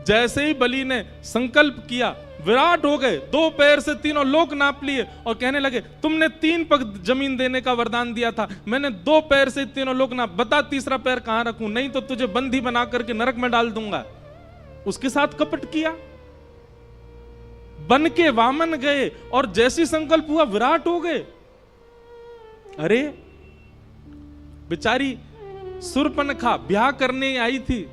जैसे ही बलि ने संकल्प किया विराट हो गए, 2 पैर से तीनों लोक नाप लिए और कहने लगे तुमने 3 पग जमीन देने का वरदान दिया था, मैंने 2 पैर से तीनों लोक नाप, बता तीसरा पैर कहां रखूं, नहीं तो तुझे बंदी बना करके नरक में डाल दूंगा। उसके साथ कपट किया, बन के वामन गए और जैसी संकल्प हुआ विराट हो गए। अरे बेचारी सुरपनखा ब्याह करने आई थी,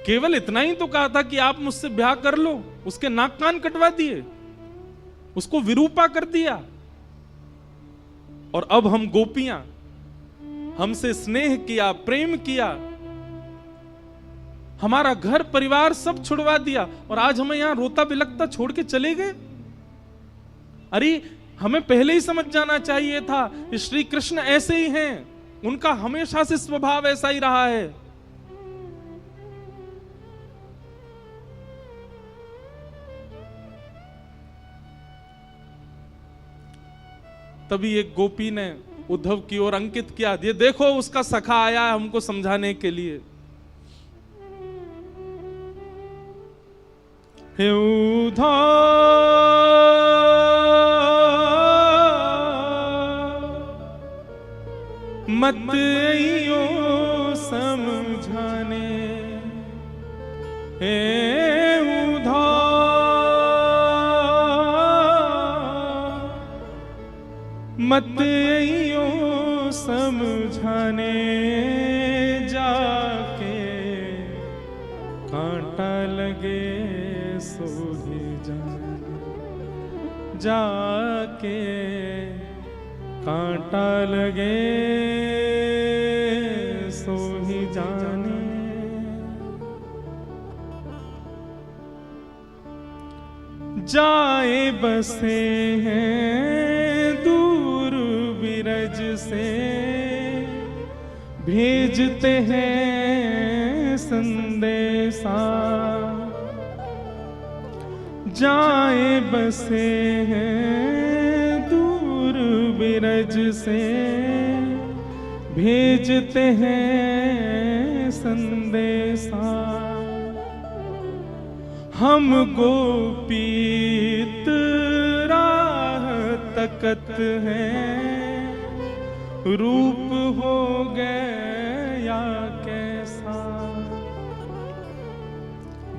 केवल इतना ही तो कहा था कि आप मुझसे ब्याह कर लो, उसके नाक कान कटवा दिए, उसको विरूपा कर दिया। और अब हम गोपियां, हमसे स्नेह किया, प्रेम किया, हमारा घर परिवार सब छुड़वा दिया और आज हमें यहां रोता बिलखता छोड़ के चले गए। अरे हमें पहले ही समझ जाना चाहिए था श्री कृष्ण ऐसे ही हैं, उनका हमेशा से स्वभाव ऐसा ही रहा है। तभी एक गोपी ने उद्धव की ओर अंकित किया, ये देखो उसका सखा आया है हमको समझाने के लिए। हे उद्धव मत आइयो समझाने, हे उद्धव मत आइयो समझाने, जाके कांटा लगे सो जाके कांटा लगे सो ही जाने। जाए बसे हैं दूर बिरज से, भेजते हैं संदेशा। जाए बसे हैं दूर बिरज से, भेजते हैं संदेशा। हम गोपीत राह तकत हैं, रूप हो गया कैसा।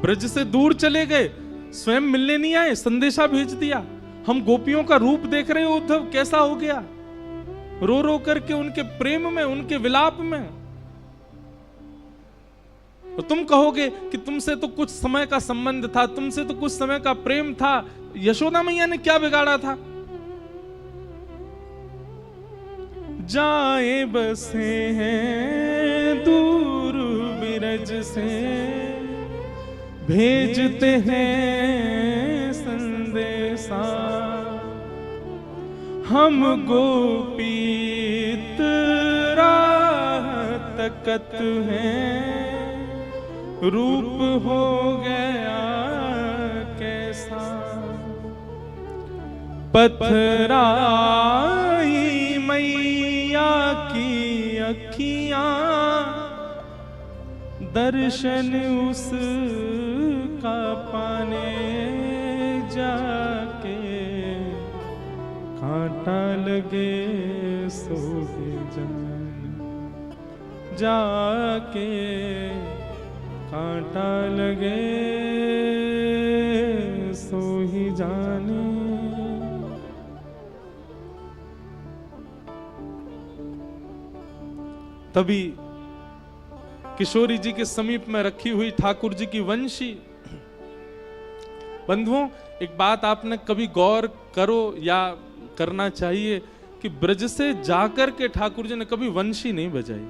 ब्रज से दूर चले गए, स्वयं मिलने नहीं आए, संदेशा भेज दिया। हम गोपियों का रूप देख रहे हो उद्धव, कैसा हो गया, रो रो करके उनके प्रेम में, उनके विलाप में। तो तुम कहोगे कि तुमसे तो कुछ समय का संबंध था, तुमसे तो कुछ समय का प्रेम था, यशोदा मैया ने क्या बिगाड़ा था। जाए बसे हैं दूर बिरज से, भेजते हैं संदेशा। हम गोपीत राह तकत हैं, रूप हो गया कैसा। पथराई मैया की अखियां, दर्शन उसका पाने जाके कांटा लगे सो ही जाने। जाके कांटा लगे सो ही जाने। तभी किशोरी जी के समीप में रखी हुई ठाकुर जी की वंशी। बंधुओं, एक बात आपने कभी गौर करो या करना चाहिए कि ब्रज से जाकर के ठाकुर जी ने कभी वंशी नहीं बजाई,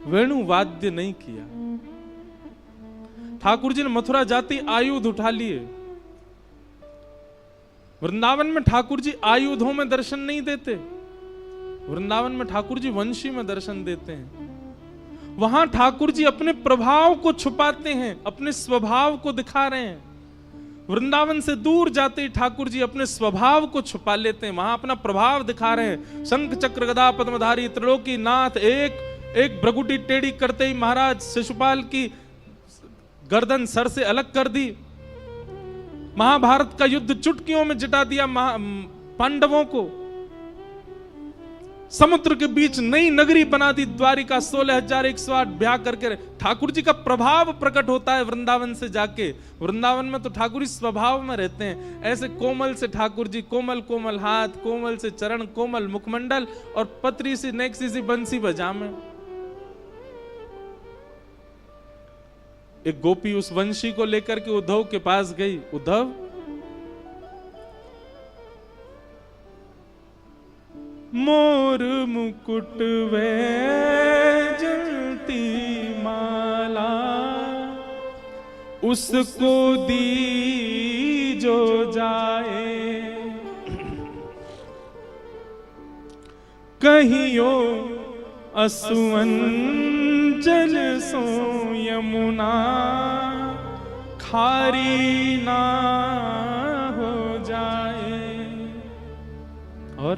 वेणु वाद्य नहीं किया। ठाकुर जी ने मथुरा जाती आयुध उठा लिए। वृंदावन में ठाकुर जी आयुधों में दर्शन नहीं देते, वृंदावन में ठाकुर जी वंशी में दर्शन देते हैं। वहां ठाकुर जी अपने प्रभाव को छुपाते हैं, अपने स्वभाव को दिखा रहे हैं। वृंदावन से दूर जाते ही ठाकुर जी अपने स्वभाव को छुपा लेते हैं, वहां अपना प्रभाव दिखा रहे हैं। शंख चक्र गदा पद्मधारी त्रिलोकी नाथ, एक भ्रगुटी टेढ़ी करते ही महाराज शिशुपाल की गर्दन सर से अलग कर दी। महाभारत का युद्ध चुटकियों में जिता दिया पांडवों को। समुद्र के बीच नई नगरी बना दी द्वारिका, 16,108 ब्याह करके। ठाकुर जी का प्रभाव प्रकट होता है वृंदावन से जाके। वृंदावन में तो ठाकुर जी स्वभाव में रहते हैं। ऐसे कोमल से ठाकुर जी, कोमल कोमल हाथ, कोमल से चरण, कोमल मुखमंडल और पतरी सी नेक्सी सी बंसी बजामे। एक गोपी उस वंशी को लेकर के उद्धव के पास गई। उद्धव, मोर मुकुट वैजंती माला, उसको दी जो जाए। कहियो असुवन जल सो यमुना, खारी ना हो जाए। और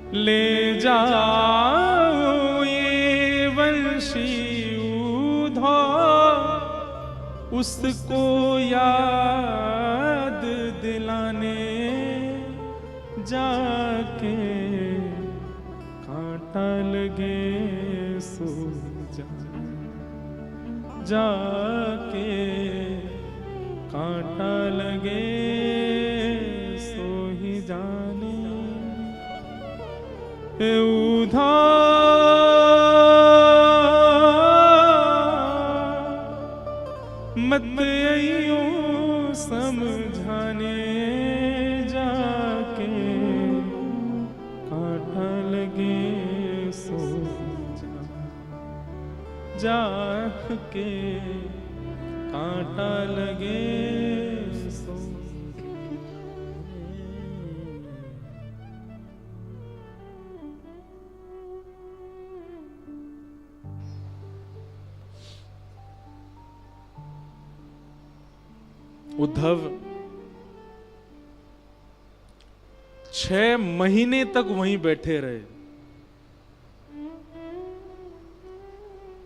ले जाओ ये वंशी उधो, उसको याद दिलाने जाके कांटा लगे सो जाके कांटा लगे सो ही जाने। उधा मत आइयो समझाने, जाके कांटा लगे सो। उद्धव 6 महीने तक वहीं बैठे रहे।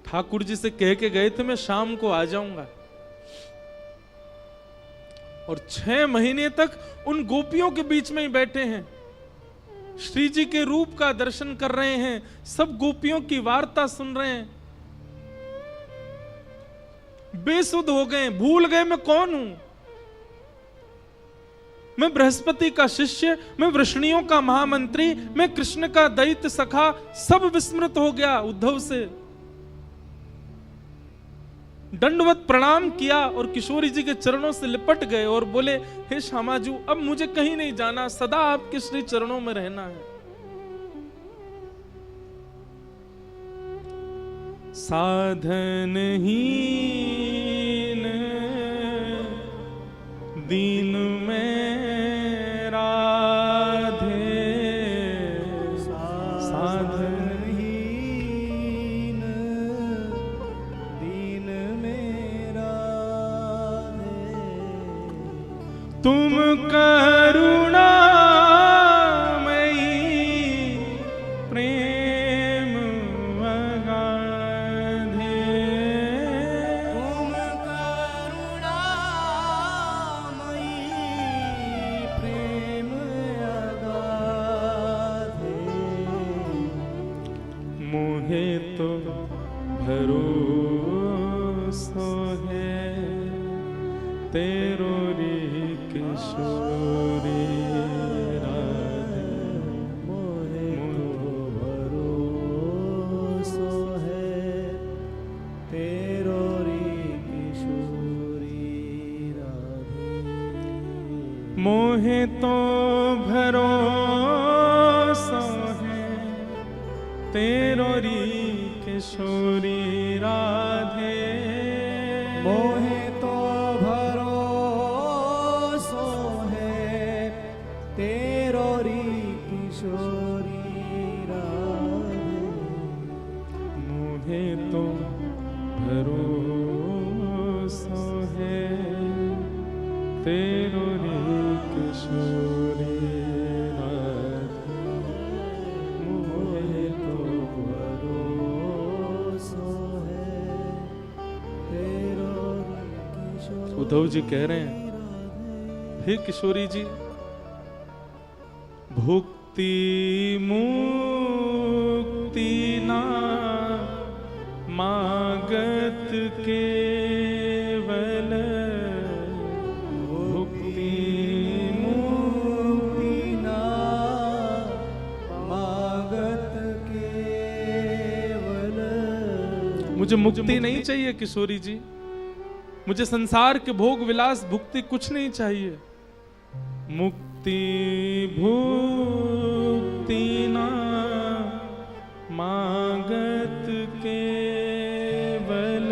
ठाकुर जी से कह के गए थे मैं शाम को आ जाऊंगा, और 6 महीने तक उन गोपियों के बीच में ही बैठे हैं, श्री जी के रूप का दर्शन कर रहे हैं, सब गोपियों की वार्ता सुन रहे हैं। बेसुध हो गए, भूल गए मैं कौन हूं। मैं बृहस्पति का शिष्य, मैं वृष्णियों का महामंत्री, मैं कृष्ण का दैत्य सखा, सब विस्मृत हो गया। उद्धव से दंडवत प्रणाम किया और किशोरी जी के चरणों से लिपट गए और बोले, हे श्यामाजू, अब मुझे कहीं नहीं जाना, सदा आपके श्री चरणों में रहना है। साधन हीन दीन में राधे, साधन हीन दीन में राधे, तुम करुणामयी प्रेम अगाधे, तुम करुणामयी प्रेम अगाधे, मोहे तो भरोसा है तेरो री किशोरी राधे, मोहे तो भरोसा है तेरो री किशोरी राधे, मोहे तो भरोसा है तेरो री किशोरी राधे, मोहे तो भरोसा है तेरो री किशोरी राधे, मोहे तो भरोसा है तेरो रे किशोरी राधे, मोहे तो भरोसा है तेरो री किशोरी। उद्धव जी कह रहे हैं, हे किशोरी जी, भुक्ति मुक्ति ना मागत केवल, भुक्ति मुक्ति ना मागत केवल, मुझे मुक्ति नहीं चाहिए किशोरी जी, मुझे संसार के भोग विलास भुक्ति कुछ नहीं चाहिए। मुक्ति भुक्ति ना मागत केवल,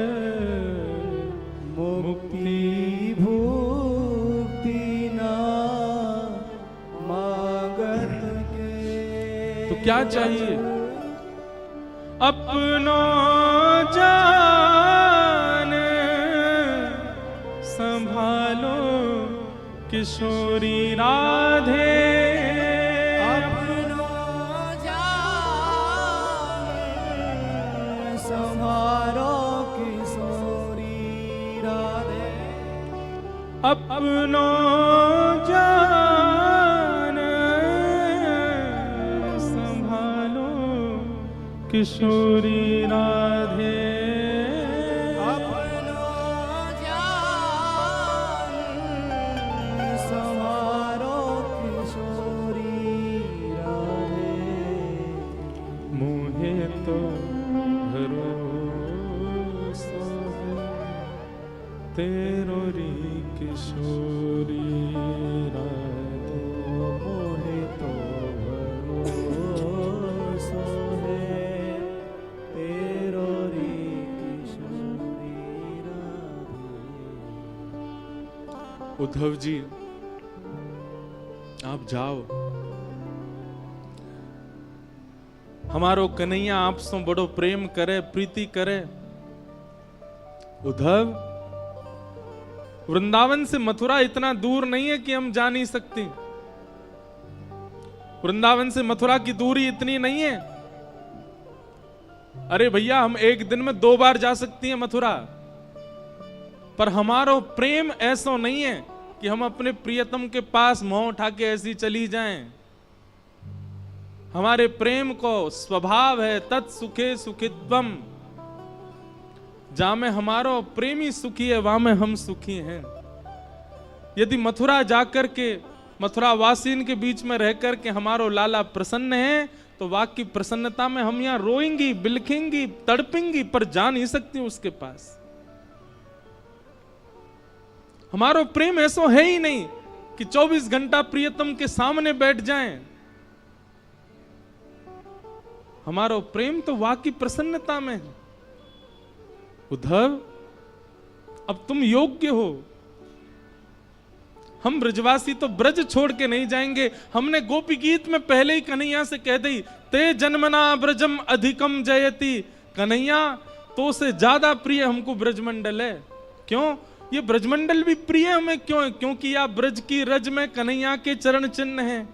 मुक्ति भुक्ति ना मागत के। तो क्या चाहिए? अपनो जान संभालो किशोरी राधे, अपनो जान संभालो किशोरी राधे, अपनो जान संभालो किशोरी राधे, अपनो जान संभालो किशोरी राधे, मोहे तो भरोसा है तेरो री किशोरी राधे, मोहे तो भरोसा है तेरो री उद्धव जी आप जाओ, हमारो कन्हैया आपसे बड़ो प्रेम करे, प्रीति करे। उद्धव, वृंदावन से मथुरा इतना दूर नहीं है कि हम जा नहीं सकते। वृंदावन से मथुरा की दूरी इतनी नहीं है। अरे भैया, हम एक दिन में 2 बार जा सकती हैं मथुरा, पर हमारो प्रेम ऐसा नहीं है कि हम अपने प्रियतम के पास मुंह उठा के ऐसी चली जाएं। हमारे प्रेम को स्वभाव है तत् सुखे सुखित्वम, जहां में हमारो प्रेमी सुखी है वहां में हम सुखी हैं। यदि मथुरा जाकर के मथुरा वासियों के बीच में रहकर के हमारो लाला प्रसन्न है, तो वाकई प्रसन्नता में हम यहां रोएंगी, बिलखेंगी, तड़पेंगी, पर जा नहीं सकती उसके पास। हमारो प्रेम ऐसा है ही नहीं कि 24 घंटा प्रियतम के सामने बैठ जाएं। हमारो प्रेम तो वाकई प्रसन्नता में है। उद्धव, अब तुम योग्य हो। हम ब्रजवासी तो ब्रज छोड़ के नहीं जाएंगे। हमने गोपी गीत में पहले ही कन्हैया से कह दी, ते जन्मना ब्रजम अधिकम जयति। कन्हैया, तो से ज्यादा प्रिय हमको ब्रजमंडल है। क्यों? ये ब्रजमंडल भी प्रिय हमें क्यों है? क्योंकि या ब्रज की रज में कन्हैया के चरण चिन्ह है,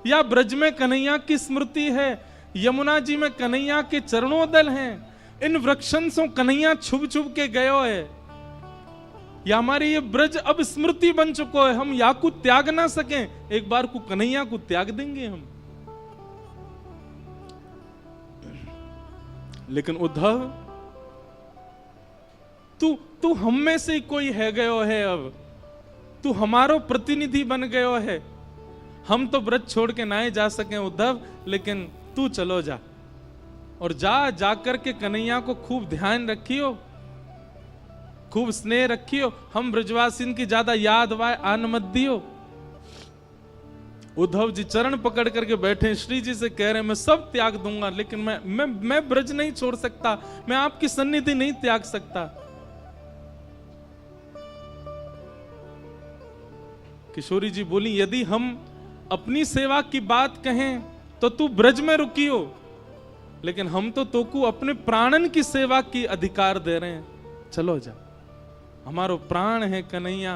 या ब्रज में कन्हैया की स्मृति है, यमुना जी में कन्हैया के चरणोदल हैं। इन वृक्षन से कन्हैया छुप छुप के गयो है। या हमारे ये ब्रज अब स्मृति बन चुको है, हम या को त्याग ना सकें। एक बार को कन्हैया को त्याग देंगे हम। लेकिन उद्धव, तू हम में से कोई है गयो है। अब तू हमारो प्रतिनिधि बन गयो है। हम तो ब्रज छोड़ के ना जा सके उद्धव, लेकिन तू चलो जा, और जाकर के कन्हैया को खूब ध्यान रखियो, खूब स्नेह रखियो। हम ब्रजवासिन की ज्यादा याद वाय आन मत दियो। उद्धव जी चरण पकड़ करके बैठे, श्री जी से कह रहे हैं मैं सब त्याग दूंगा, लेकिन मैं ब्रज नहीं छोड़ सकता, मैं आपकी सन्निधि नहीं त्याग सकता। किशोरी जी बोली, यदि हम अपनी सेवा की बात कहें तो तू ब्रज में रुकियो, लेकिन हम तो तोकू अपने प्राणन की सेवा की अधिकार दे रहे हैं। चलो जा, हमारो प्राण है कन्हैया।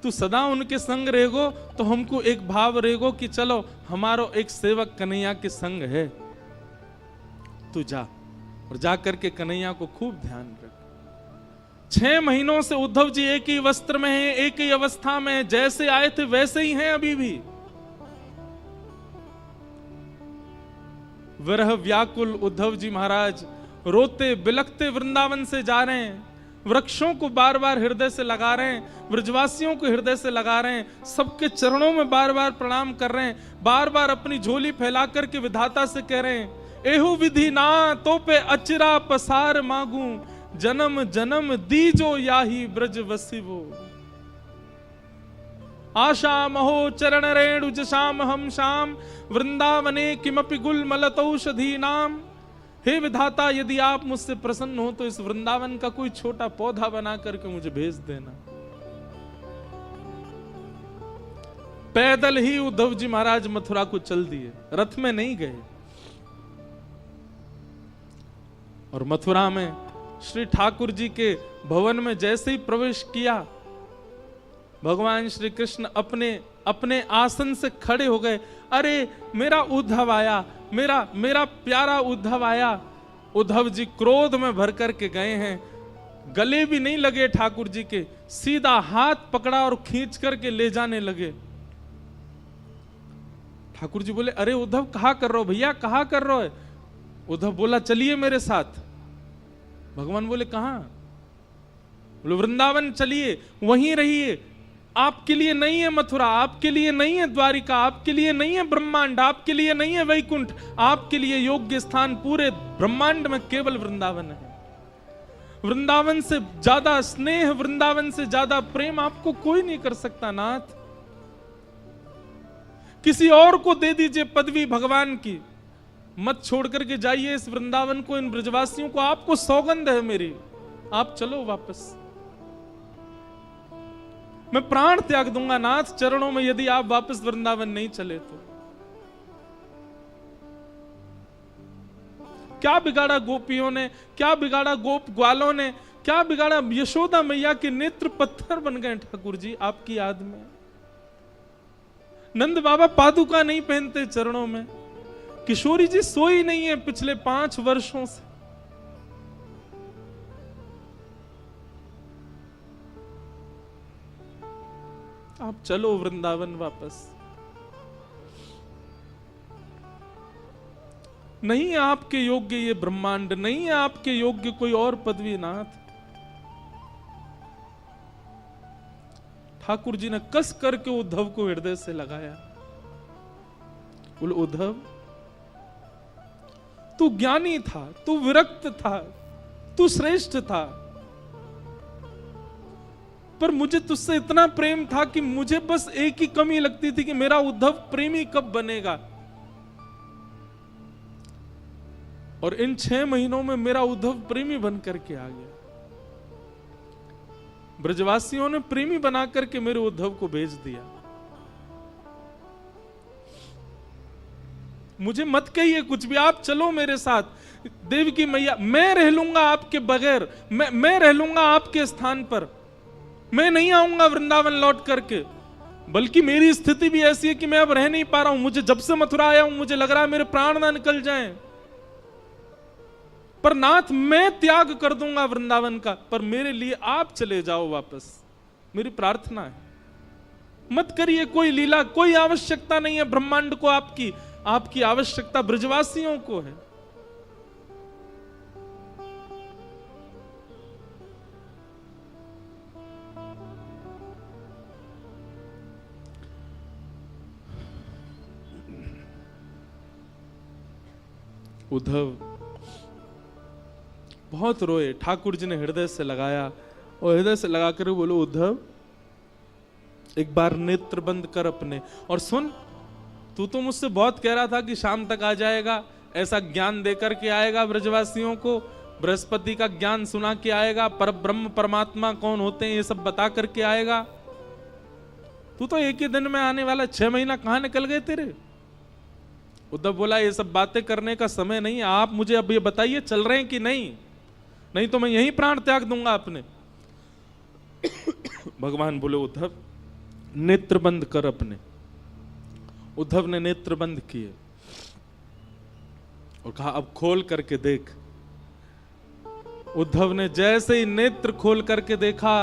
तू सदा उनके संग रहेगो तो हमको एक भाव रहेगो कि चलो हमारो एक सेवक कन्हैया के संग है। तू जा, और जा करके कन्हैया को खूब ध्यान रख। 6 महीनों से उद्धव जी एक ही वस्त्र में हैं, एक ही अवस्था में, जैसे आए थे वैसे ही हैं अभी भी। विरह व्याकुल उद्धव जी महाराज रोते बिलखते वृंदावन से जा रहे हैं। वृक्षों को बार बार हृदय से लगा रहे हैं, ब्रजवासियों को हृदय से लगा रहे हैं, सबके चरणों में बार बार प्रणाम कर रहे हैं, बार बार अपनी झोली फैला करके विधाता से कह रहे हैं, एहु विधि ना तो पे अचिरा पसार मांगू, जन्म जन्म दीजो याही ब्रज वसिवो। आशा महो चरण रेणु जशाम हम शाम, वृंदावने किमपि गुलमलतौषधी नाम। हे विधाता, यदि आप मुझसे प्रसन्न हो तो इस वृंदावन का कोई छोटा पौधा बना करके मुझे भेज देना। पैदल ही उद्धव जी महाराज मथुरा को चल दिए, रथ में नहीं गए। और मथुरा में श्री ठाकुर जी के भवन में जैसे ही प्रवेश किया, भगवान श्री कृष्ण अपने आसन से खड़े हो गए। अरे मेरा उद्धव आया, मेरा प्यारा उद्धव आया। उद्धव जी क्रोध में भर करके गए हैं, गले भी नहीं लगे ठाकुर जी के, सीधा हाथ पकड़ा और खींच करके ले जाने लगे। ठाकुर जी बोले, अरे उद्धव कहाँ कर रहे हो भैया, कहाँ कर रहे हो? उद्धव बोला, चलिए मेरे साथ। भगवान बोले, कहाँ? बोले, वृंदावन चलिए, वहीं रहिए। आपके लिए नहीं है मथुरा, आपके लिए नहीं है द्वारिका, आपके लिए नहीं है ब्रह्मांड, आपके लिए नहीं है वैकुंठ, आपके लिए योग्य स्थान पूरे ब्रह्मांड में केवल वृंदावन है। वृंदावन से ज्यादा स्नेह, वृंदावन से ज्यादा प्रेम आपको कोई नहीं कर सकता नाथ। किसी और को दे दीजिए पदवी भगवान की, मत छोड़ करके जाइए इस वृंदावन को, इन ब्रजवासियों को। आपको सौगंध है मेरी, आप चलो वापस। मैं प्राण त्याग दूंगा नाथ चरणों में यदि आप वापस वृंदावन नहीं चले तो। क्या बिगाड़ा गोपियों ने, क्या बिगाड़ा गोप ग्वालों ने, क्या बिगाड़ा? यशोदा मैया के नेत्र पत्थर बन गए ठाकुर जी आपकी याद में। नंद बाबा पादुका नहीं पहनते चरणों में। किशोरी जी सोई नहीं है पिछले 5 वर्षों से। आप चलो वृंदावन वापस। नहीं है आपके योग्य ये ब्रह्मांड, नहीं है आपके योग्य कोई और पदवी नाथ। ठाकुर जी ने कस करके उद्धव को हृदय से लगाया। बोले उद्धव तू ज्ञानी था, तू विरक्त था, तू श्रेष्ठ था, पर मुझे तुझसे इतना प्रेम था कि मुझे बस एक ही कमी लगती थी कि मेरा उद्धव प्रेमी कब बनेगा। और इन 6 महीनों में मेरा उद्धव प्रेमी बन करके आ गया। ब्रजवासियों ने प्रेमी बना करके मेरे उद्धव को भेज दिया। मुझे मत कहिए कुछ भी, आप चलो मेरे साथ। देव की मैया, मैं रह लूंगा आपके बगैर, मैं रह लूंगा आपके स्थान पर। मैं नहीं आऊंगा वृंदावन लौट करके, बल्कि मेरी स्थिति भी ऐसी है कि मैं अब रह नहीं पा रहा हूं। मुझे जब से मथुरा आया हूं मुझे लग रहा है मेरे प्राण ना निकल जाएं। पर नाथ मैं त्याग कर दूंगा वृंदावन का, पर मेरे लिए आप चले जाओ वापस, मेरी प्रार्थना है। मत करिए कोई लीला, कोई आवश्यकता नहीं है ब्रह्मांड को आपकी, आपकी आवश्यकता ब्रजवासियों को है। उद्धव बहुत रोए। ठाकुर जी ने हृदय से लगाया और हृदय से लगाकर बोलो उद्धव एक बार नेत्र बंद कर अपने, और सुन तू तो मुझसे बहुत कह रहा था कि शाम तक आ जाएगा, ऐसा ज्ञान देकर के आएगा ब्रजवासियों को, बृहस्पति का ज्ञान सुना के आएगा, पर ब्रह्म परमात्मा कौन होते हैं ये सब बता करके आएगा। तू तो एक ही दिन में आने वाला, 6 महीना कहां निकल गए तेरे। उद्धव बोला ये सब बातें करने का समय नहीं है, आप मुझे अब ये बताइए चल रहे हैं कि नहीं, नहीं तो मैं यही प्राण त्याग दूंगा अपने। भगवान बोले उद्धव नेत्र बंद कर अपने। उद्धव ने नेत्र बंद किए और कहा अब खोल करके देख। उद्धव ने जैसे ही नेत्र खोल करके देखा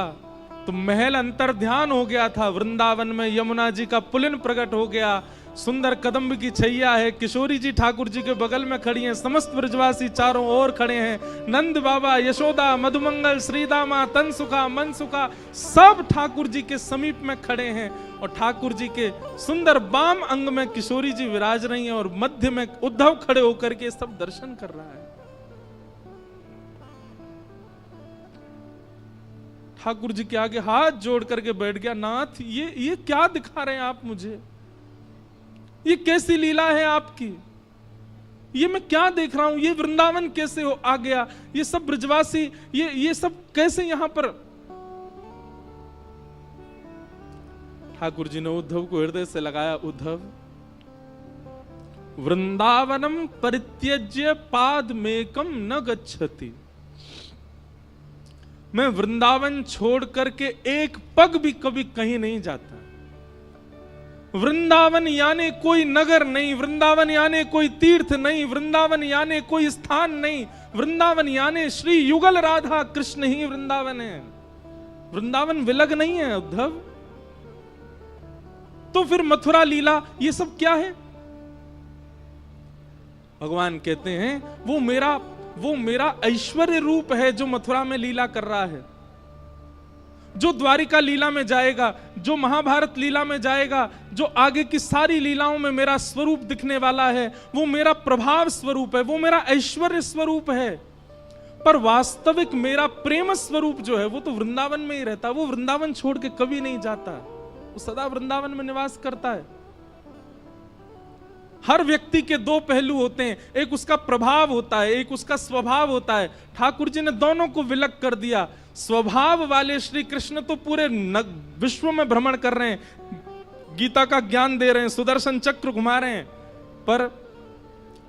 तो महल अंतर ध्यान हो गया था। वृंदावन में यमुना जी का पुलिन प्रकट हो गया, सुंदर कदम्ब की छैया है, किशोरी जी ठाकुर जी के बगल में खड़ी हैं, समस्त ब्रजवासी चारों ओर खड़े हैं, नंद बाबा, यशोदा, मधुमंगल, श्रीदामा, तनसुखा, मनसुखा सब ठाकुर जी के समीप में खड़े हैं। और ठाकुर जी के सुंदर बाम अंग में किशोरी जी विराज रही हैं और मध्य में उद्धव खड़े होकर के सब दर्शन कर रहा है। ठाकुर जी के आगे हाथ जोड़ करके बैठ गया। नाथ ये क्या दिखा रहे हैं आप मुझे, ये कैसी लीला है आपकी, ये मैं क्या देख रहा हूं, ये वृंदावन कैसे आ गया, ये सब ब्रजवासी ये सब कैसे यहां पर। ठाकुर जी ने उद्धव को हृदय से लगाया। उद्धव वृंदावनम परित्यज्य पादमेकम न गच्छति। मैं वृंदावन छोड़ करके एक पग भी कभी कहीं नहीं जाता। वृंदावन यानी कोई नगर नहीं, वृंदावन यानी कोई तीर्थ नहीं, वृंदावन यानी कोई स्थान नहीं, वृंदावन यानी श्री युगल राधा कृष्ण ही वृंदावन है। वृंदावन विलग नहीं है उद्धव। तो फिर मथुरा लीला ये सब क्या है। भगवान कहते हैं वो मेरा ऐश्वर्य रूप है जो मथुरा में लीला कर रहा है। जो द्वारिका लीला में जाएगा, जो महाभारत लीला में जाएगा, जो आगे की सारी लीलाओं में मेरा स्वरूप दिखने वाला है, वो मेरा प्रभाव स्वरूप है, वो मेरा ऐश्वर्य स्वरूप है। पर वास्तविक मेरा प्रेम स्वरूप जो है वो तो वृंदावन में ही रहता है। वो वृंदावन छोड़ के कभी नहीं जाता, वो सदा वृंदावन में निवास करता है। हर व्यक्ति के दो पहलू होते हैं, एक उसका प्रभाव होता है, एक उसका स्वभाव होता है। ठाकुर जी ने दोनों को विलग कर दिया। स्वभाव वाले श्री कृष्ण तो पूरे विश्व में भ्रमण कर रहे हैं, गीता का ज्ञान दे रहे हैं, सुदर्शन चक्र घुमा रहे हैं, पर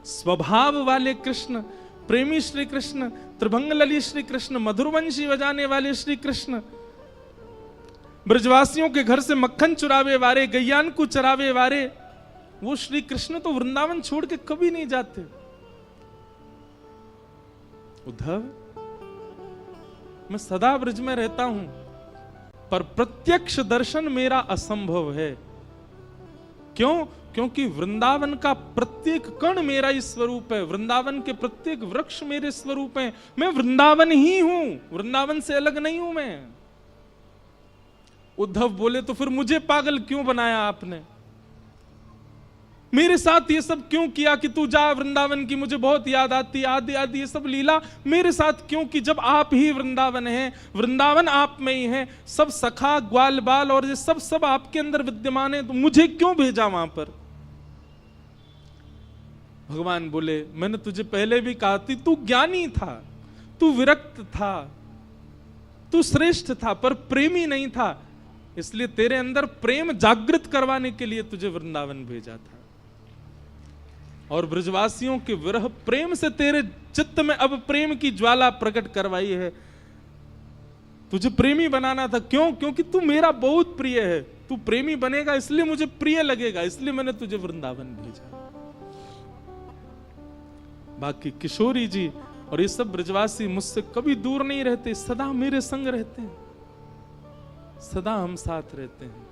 स्वभाव वाले कृष्ण, प्रेमी श्री कृष्ण, त्रिभंग लली श्री कृष्ण, मधुरवंशी बजाने वाले श्री कृष्ण, ब्रजवासियों के घर से मक्खन चुरावे वाले, गैयान को चरावे वाले, वो श्री कृष्ण तो वृंदावन छोड़ के कभी नहीं जाते। उद्धव, मैं सदा ब्रज में रहता हूं, पर प्रत्यक्ष दर्शन मेरा असंभव है। क्यों? क्योंकि वृंदावन का प्रत्येक कण मेरा ही स्वरूप है, वृंदावन के प्रत्येक वृक्ष मेरे स्वरूप हैं। मैं वृंदावन ही हूं, वृंदावन से अलग नहीं हूं मैं। उद्धव बोले, तो फिर मुझे पागल क्यों बनाया आपने? मेरे साथ ये सब क्यों किया कि तू जा वृंदावन की मुझे बहुत याद आती, आदि आदि ये सब लीला मेरे साथ क्यों की? जब आप ही वृंदावन है, वृंदावन आप में ही है, सब सखा ग्वाल बाल और ये सब आपके अंदर विद्यमान है, तो मुझे क्यों भेजा वहां पर? भगवान बोले, मैंने तुझे पहले भी कहा थी, तू ज्ञानी था, तू विरक्त था, तू श्रेष्ठ था, पर प्रेमी नहीं था, इसलिए तेरे अंदर प्रेम जागृत करवाने के लिए तुझे वृंदावन भेजा था। और ब्रजवासियों के विरह प्रेम से तेरे चित्त में अब प्रेम की ज्वाला प्रकट करवाई है, तुझे प्रेमी बनाना था। क्यों? क्योंकि तू मेरा बहुत प्रिय है, तू प्रेमी बनेगा इसलिए मुझे प्रिय लगेगा, इसलिए मैंने तुझे वृंदावन भेजा। बाकी किशोरी जी और ये सब ब्रजवासी मुझसे कभी दूर नहीं रहते, सदा मेरे संग रहते हैं, सदा हम साथ रहते हैं।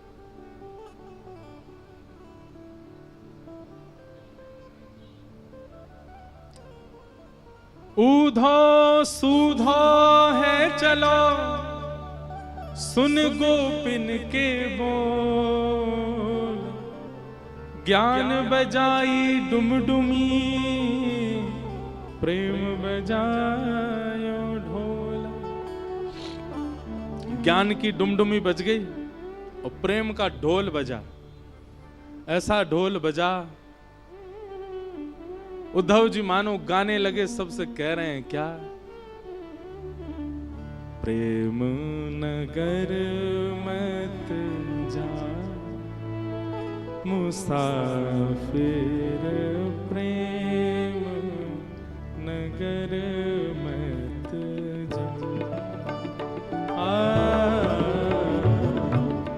ऊधो सूधो है चलो, सुन गोपिन के बोल, ज्ञान बजाई डुमडुमी, प्रेम बजायो ढोल। ज्ञान की डुमडुमी बज गई और प्रेम का ढोल बजा। ऐसा ढोल बजा, उद्धव जी मानो गाने लगे, सबसे कह रहे हैं क्या? प्रेम नगर मत जा मुसाफिर, प्रेम नगर मत जा।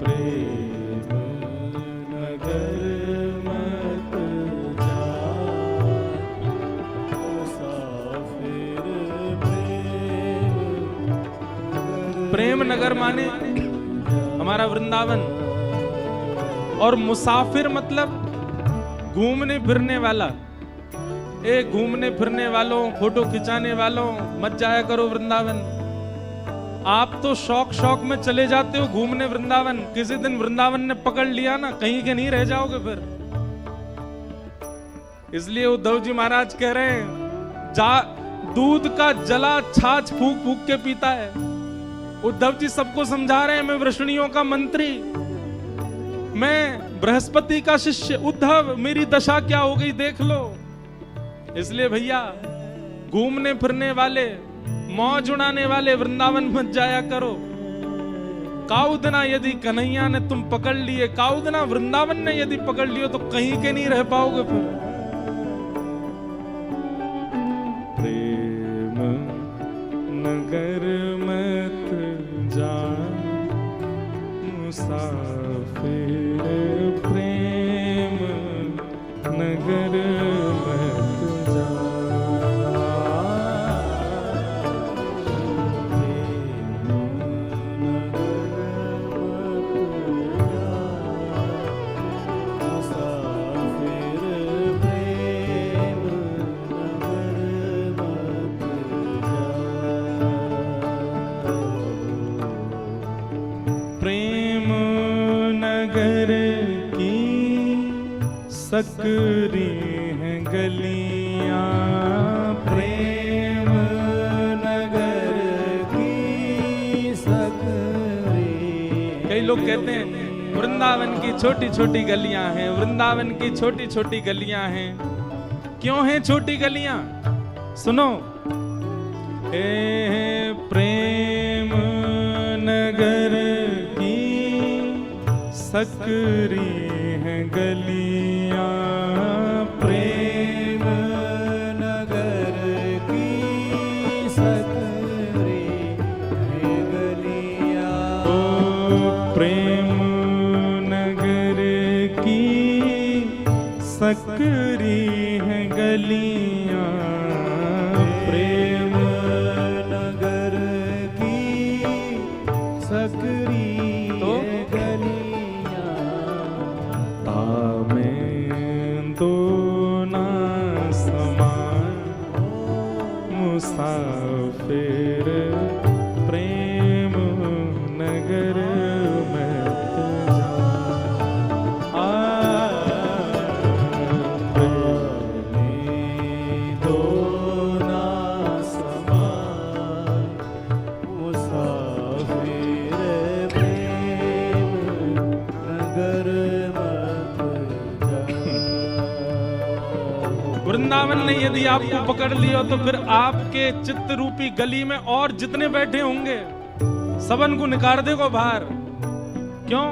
प्रेम नगर मत जा मुसाफिर, प्रेम नगर माने हमारा वृंदावन, और मुसाफिर मतलब घूमने फिरने वाला। ए घूमने फिरने वालों, फोटो खिंचाने वालों, मत जाया करो वृंदावन। आप तो शौक शौक में चले जाते हो घूमने वृंदावन, किसी दिन वृंदावन ने पकड़ लिया ना, कहीं के नहीं रह जाओगे फिर। इसलिए उद्धव जी महाराज कह रहे हैं, जा दूध का जला छाछ फूक फूक के पीता है। उद्धव जी सबको समझा रहे हैं, मैं वृष्णियों का मंत्री, मैं बृहस्पति का शिष्य, उद्धव मेरी दशा क्या हो गई देख लो। इसलिए भैया घूमने फिरने वाले, मौज उड़ाने वाले वृंदावन मत जाया करो। काउदना यदि कन्हैया ने तुम पकड़ लिए, काउदना वृंदावन ने यदि पकड़ लियो तो कहीं के नहीं रह पाओगे फिर। प्रेम नगर मत जा मुसाफिर, प्रेम नगर मत जा। प्रेम नगर की सकरी हैं गलियां, प्रेम नगर की सकरी। कई लोग कहते हैं वृंदावन की छोटी छोटी गलियां हैं, वृंदावन की छोटी छोटी गलियां हैं। क्यों हैं छोटी गलियां? सुनो। प्रेम नगर की सकरी हैं गलियां, प्रेम नगर की सकरी है गलियां। ओ प्रेम नगर की सकरी हैं गलियां, प्रेम नगर की सकरी तो? है गलियां। तामें दो ना समान मुसाफिर प्रेम नगर में जा। दो ना समान मुसाफिर प्रेम नगर मत जा। वृंदावन ने यदि आपको पकड़ लिया तो फिर आपके चित्त रूपी गली में और जितने बैठे होंगे सबन को निकाल देगो बाहर। क्यों?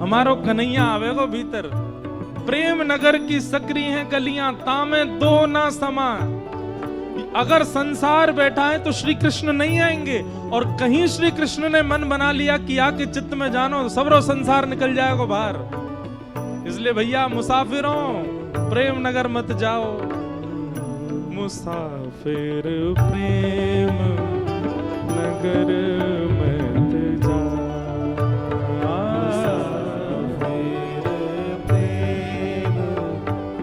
हमारो कन्हैया आवेगो भीतर। प्रेम नगर की सकरी हैं गलियां, तामे दो ना समा। अगर संसार बैठा है तो श्री कृष्ण नहीं आएंगे, और कहीं श्री कृष्ण ने मन बना लिया कि आके चित्त में जानो, सबरो संसार निकल जाएगा बाहर। इसलिए भैया मुसाफिरों, प्रेम नगर मत जाओ। मुसाफिर प्रेम नगर मत जा। मुसाफिर प्रेम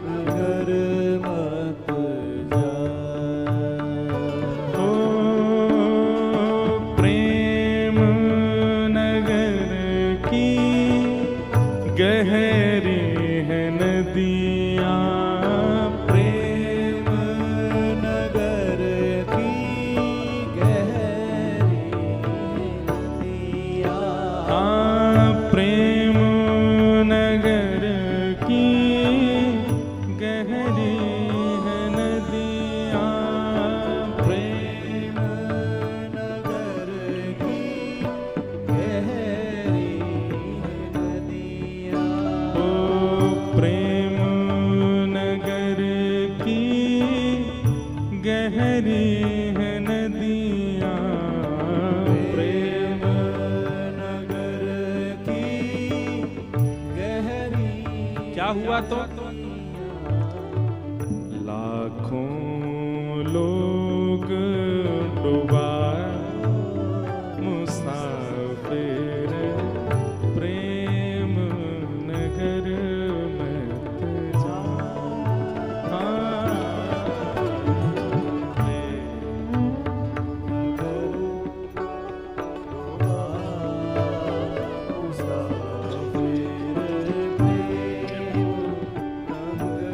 नगर मत जा। ओ प्रेम नगर की गहरी है नदियाँ, प्रेम नगर की गहरी नदियाँ। प्रेम नगर की गहरी है नदियाँ, प्रेम नगर की गहरी नदियाँ। ओ प्रेम नगर की गहरी है नदियाँ, प्रेम नगर की गहरी। क्या हुआ तो? लाखों लोग डूबा मुसाफिर प्रेम नगर मत जा।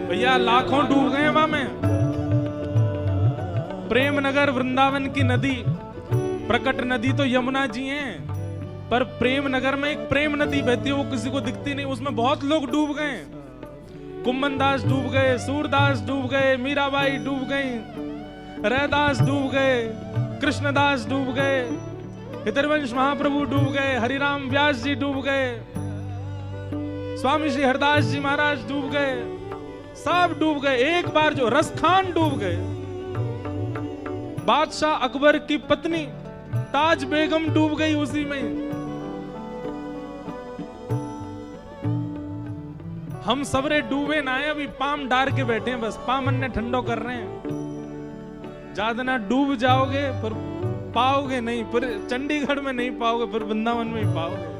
भैया लाखों डूब गए वहां में। प्रेम नगर वृंदावन की नदी, प्रकट नदी तो यमुना जी हैं, पर प्रेम नगर में एक प्रेम नदी बहती है, वो किसी को दिखती नहीं, उसमें बहुत लोग डूब गए। कुम्मनदास डूब गए, सूरदास डूब गए, मीराबाई डूब गई, रैदास डूब गए, कृष्णदास डूब गए, हितरवंश महाप्रभु डूब गए, हरिराम व्यास जी डूब गए, स्वामी श्री हरदास जी महाराज डूब गए, सब डूब गए। एक बार जो रसखान डूब गए, बादशाह अकबर की पत्नी ताज बेगम डूब गई उसी में। हम सबरे डूबे ना है, अभी पाम डार के बैठे हैं, बस पामन ने ठंडो कर रहे हैं। ज्यादा ना डूब जाओगे फिर पाओगे नहीं, फिर चंडीगढ़ में नहीं पाओगे, फिर वृंदावन में ही पाओगे।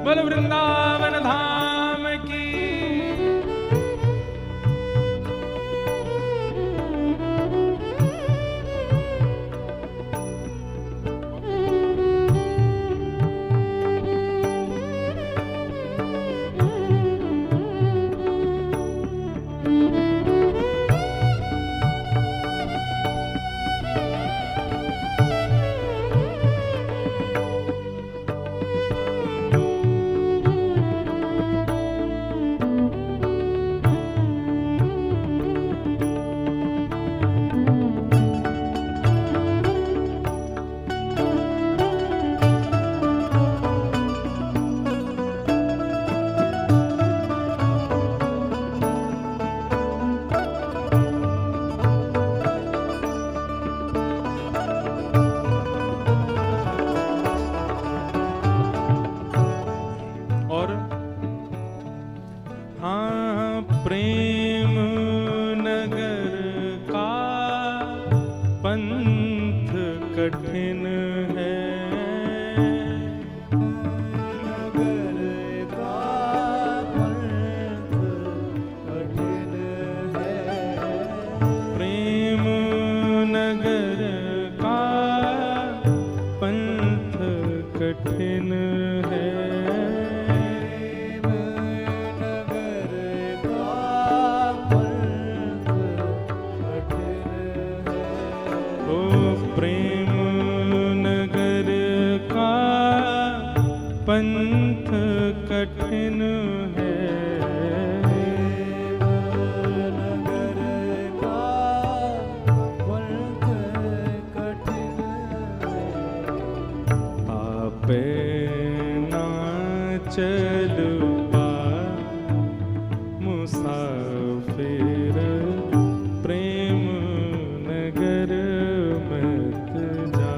बोल वृंदावन धाम की। प्रेम नगर का पंथ कठिन है, नगर का पंथ कठिन है, प्रेम नगर का पंथ कठिन है, प्रेम नगर का पंथ कठिन है, नगर का पंथ कठिन है, आपे ना चल पा मुसाफिर प्रेम नगर मत जा,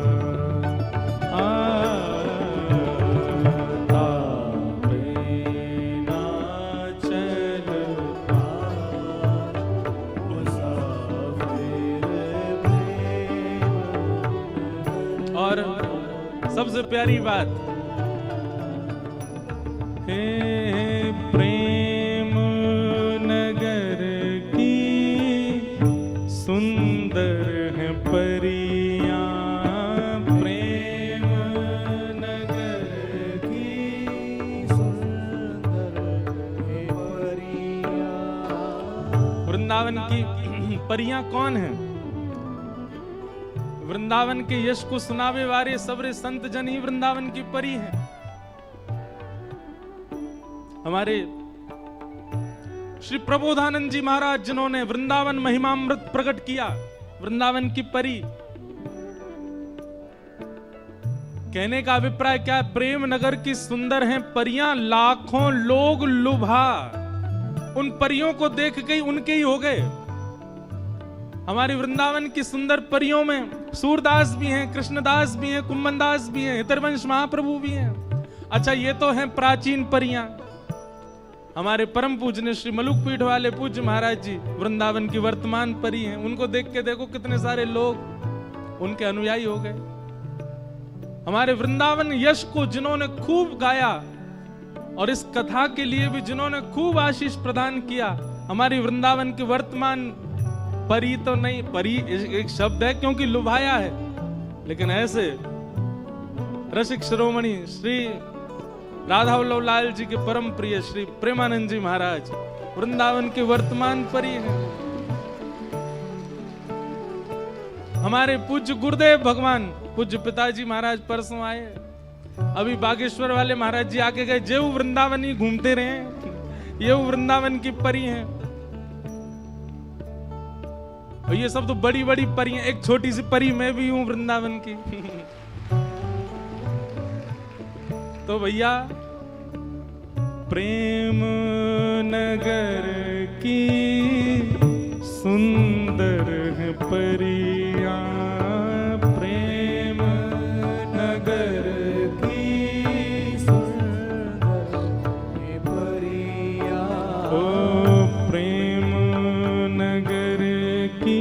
आपे ना चल पा मुसाफिर प्रेम नगर। और सबसे प्यारी बात, हे प्रेम नगर की सुंदर है परियां, प्रेम नगर की सुंदर है परियां। वृंदावन की परियां कौन है? वृंदावन के यश को सुनावे वाले सबरे संत जन ही वृंदावन की परी हैं। हमारे श्री प्रबोधानंद जी महाराज जिन्होंने वृंदावन महिमामृत प्रकट किया, वृंदावन की परी, कहने का अभिप्राय क्या है? प्रेम नगर की सुंदर हैं परियां, लाखों लोग लुभा उन परियों को देख के उनके ही हो गए। हमारी वृंदावन की सुंदर परियों में सूरदास भी हैं, कृष्णदास भी हैं, कुम्मनदास भी हैं, हितरवंश महाप्रभु भी हैं। अच्छा, ये तो हैं प्राचीन परियां। हमारे परम पूजनीय श्री मलुक पीठ वाले पूज्य महाराज जी वृंदावन की वर्तमान परी हैं। उनको देख के देखो कितने सारे लोग उनके अनुयायी हो गए। हमारे वृंदावन यश को जिन्होंने खूब गाया और इस कथा के लिए भी जिन्होंने खूब आशीष प्रदान किया, हमारी वृंदावन की वर्तमान परी तो नहीं, परी एक शब्द है क्योंकि लुभाया है, लेकिन ऐसे रसिक शिरोमणि श्री राधा वल्लभ लाल जी के परम प्रिय श्री प्रेमानंद जी महाराज वृंदावन के वर्तमान परी हैं। हमारे पूज्य गुरुदेव भगवान पूज्य पिताजी महाराज परसों आए, अभी बागेश्वर वाले महाराज जी आके गए, जेऊ वृंदावन ही घूमते रहे, ये वृंदावन की परी हैं। और ये सब तो बड़ी बड़ी परी हैं, एक छोटी सी परी मैं भी हूं वृंदावन की। तो भैया, प्रेम नगर की सुंदर है परियां, प्रेम नगर की सुंदर है परियां। ओ प्रेम नगर की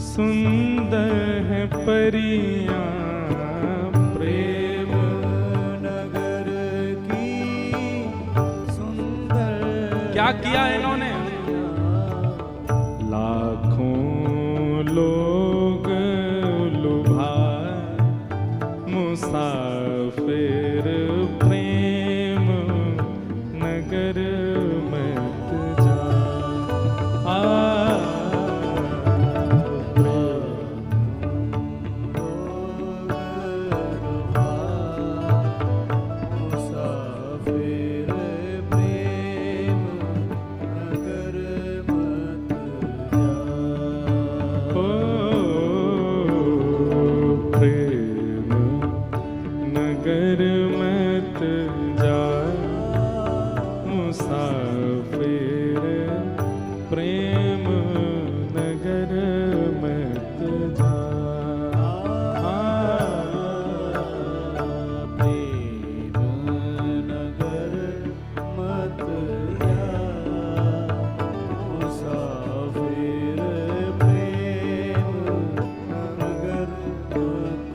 सुंदर है परियां, प्रेम नगर क्या किया इन्होंने? लाखों लोग लुभाए मुसाफिर प्रेम नगर मत जा। मुसाफिर प्रेम नगर मत जा। प्रेम नगर मत जा मुसाफिर प्रेम नगर मत जा। प्रेम नगर मत जा। मुसाफिर प्रेम नगर मत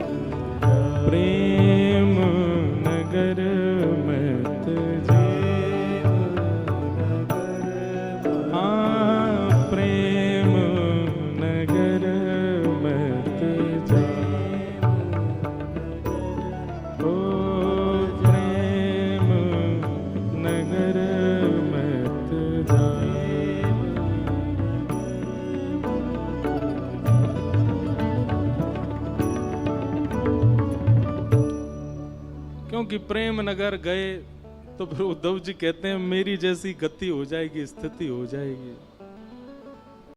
जा। प्रेम नगर मत जा। प्रेम नगर मत जा। ओ प्रेम नगर मत जा। क्योंकि प्रेम नगर गए तो फिर उद्धव जी कहते हैं मेरी जैसी गति हो जाएगी, स्थिति हो जाएगी।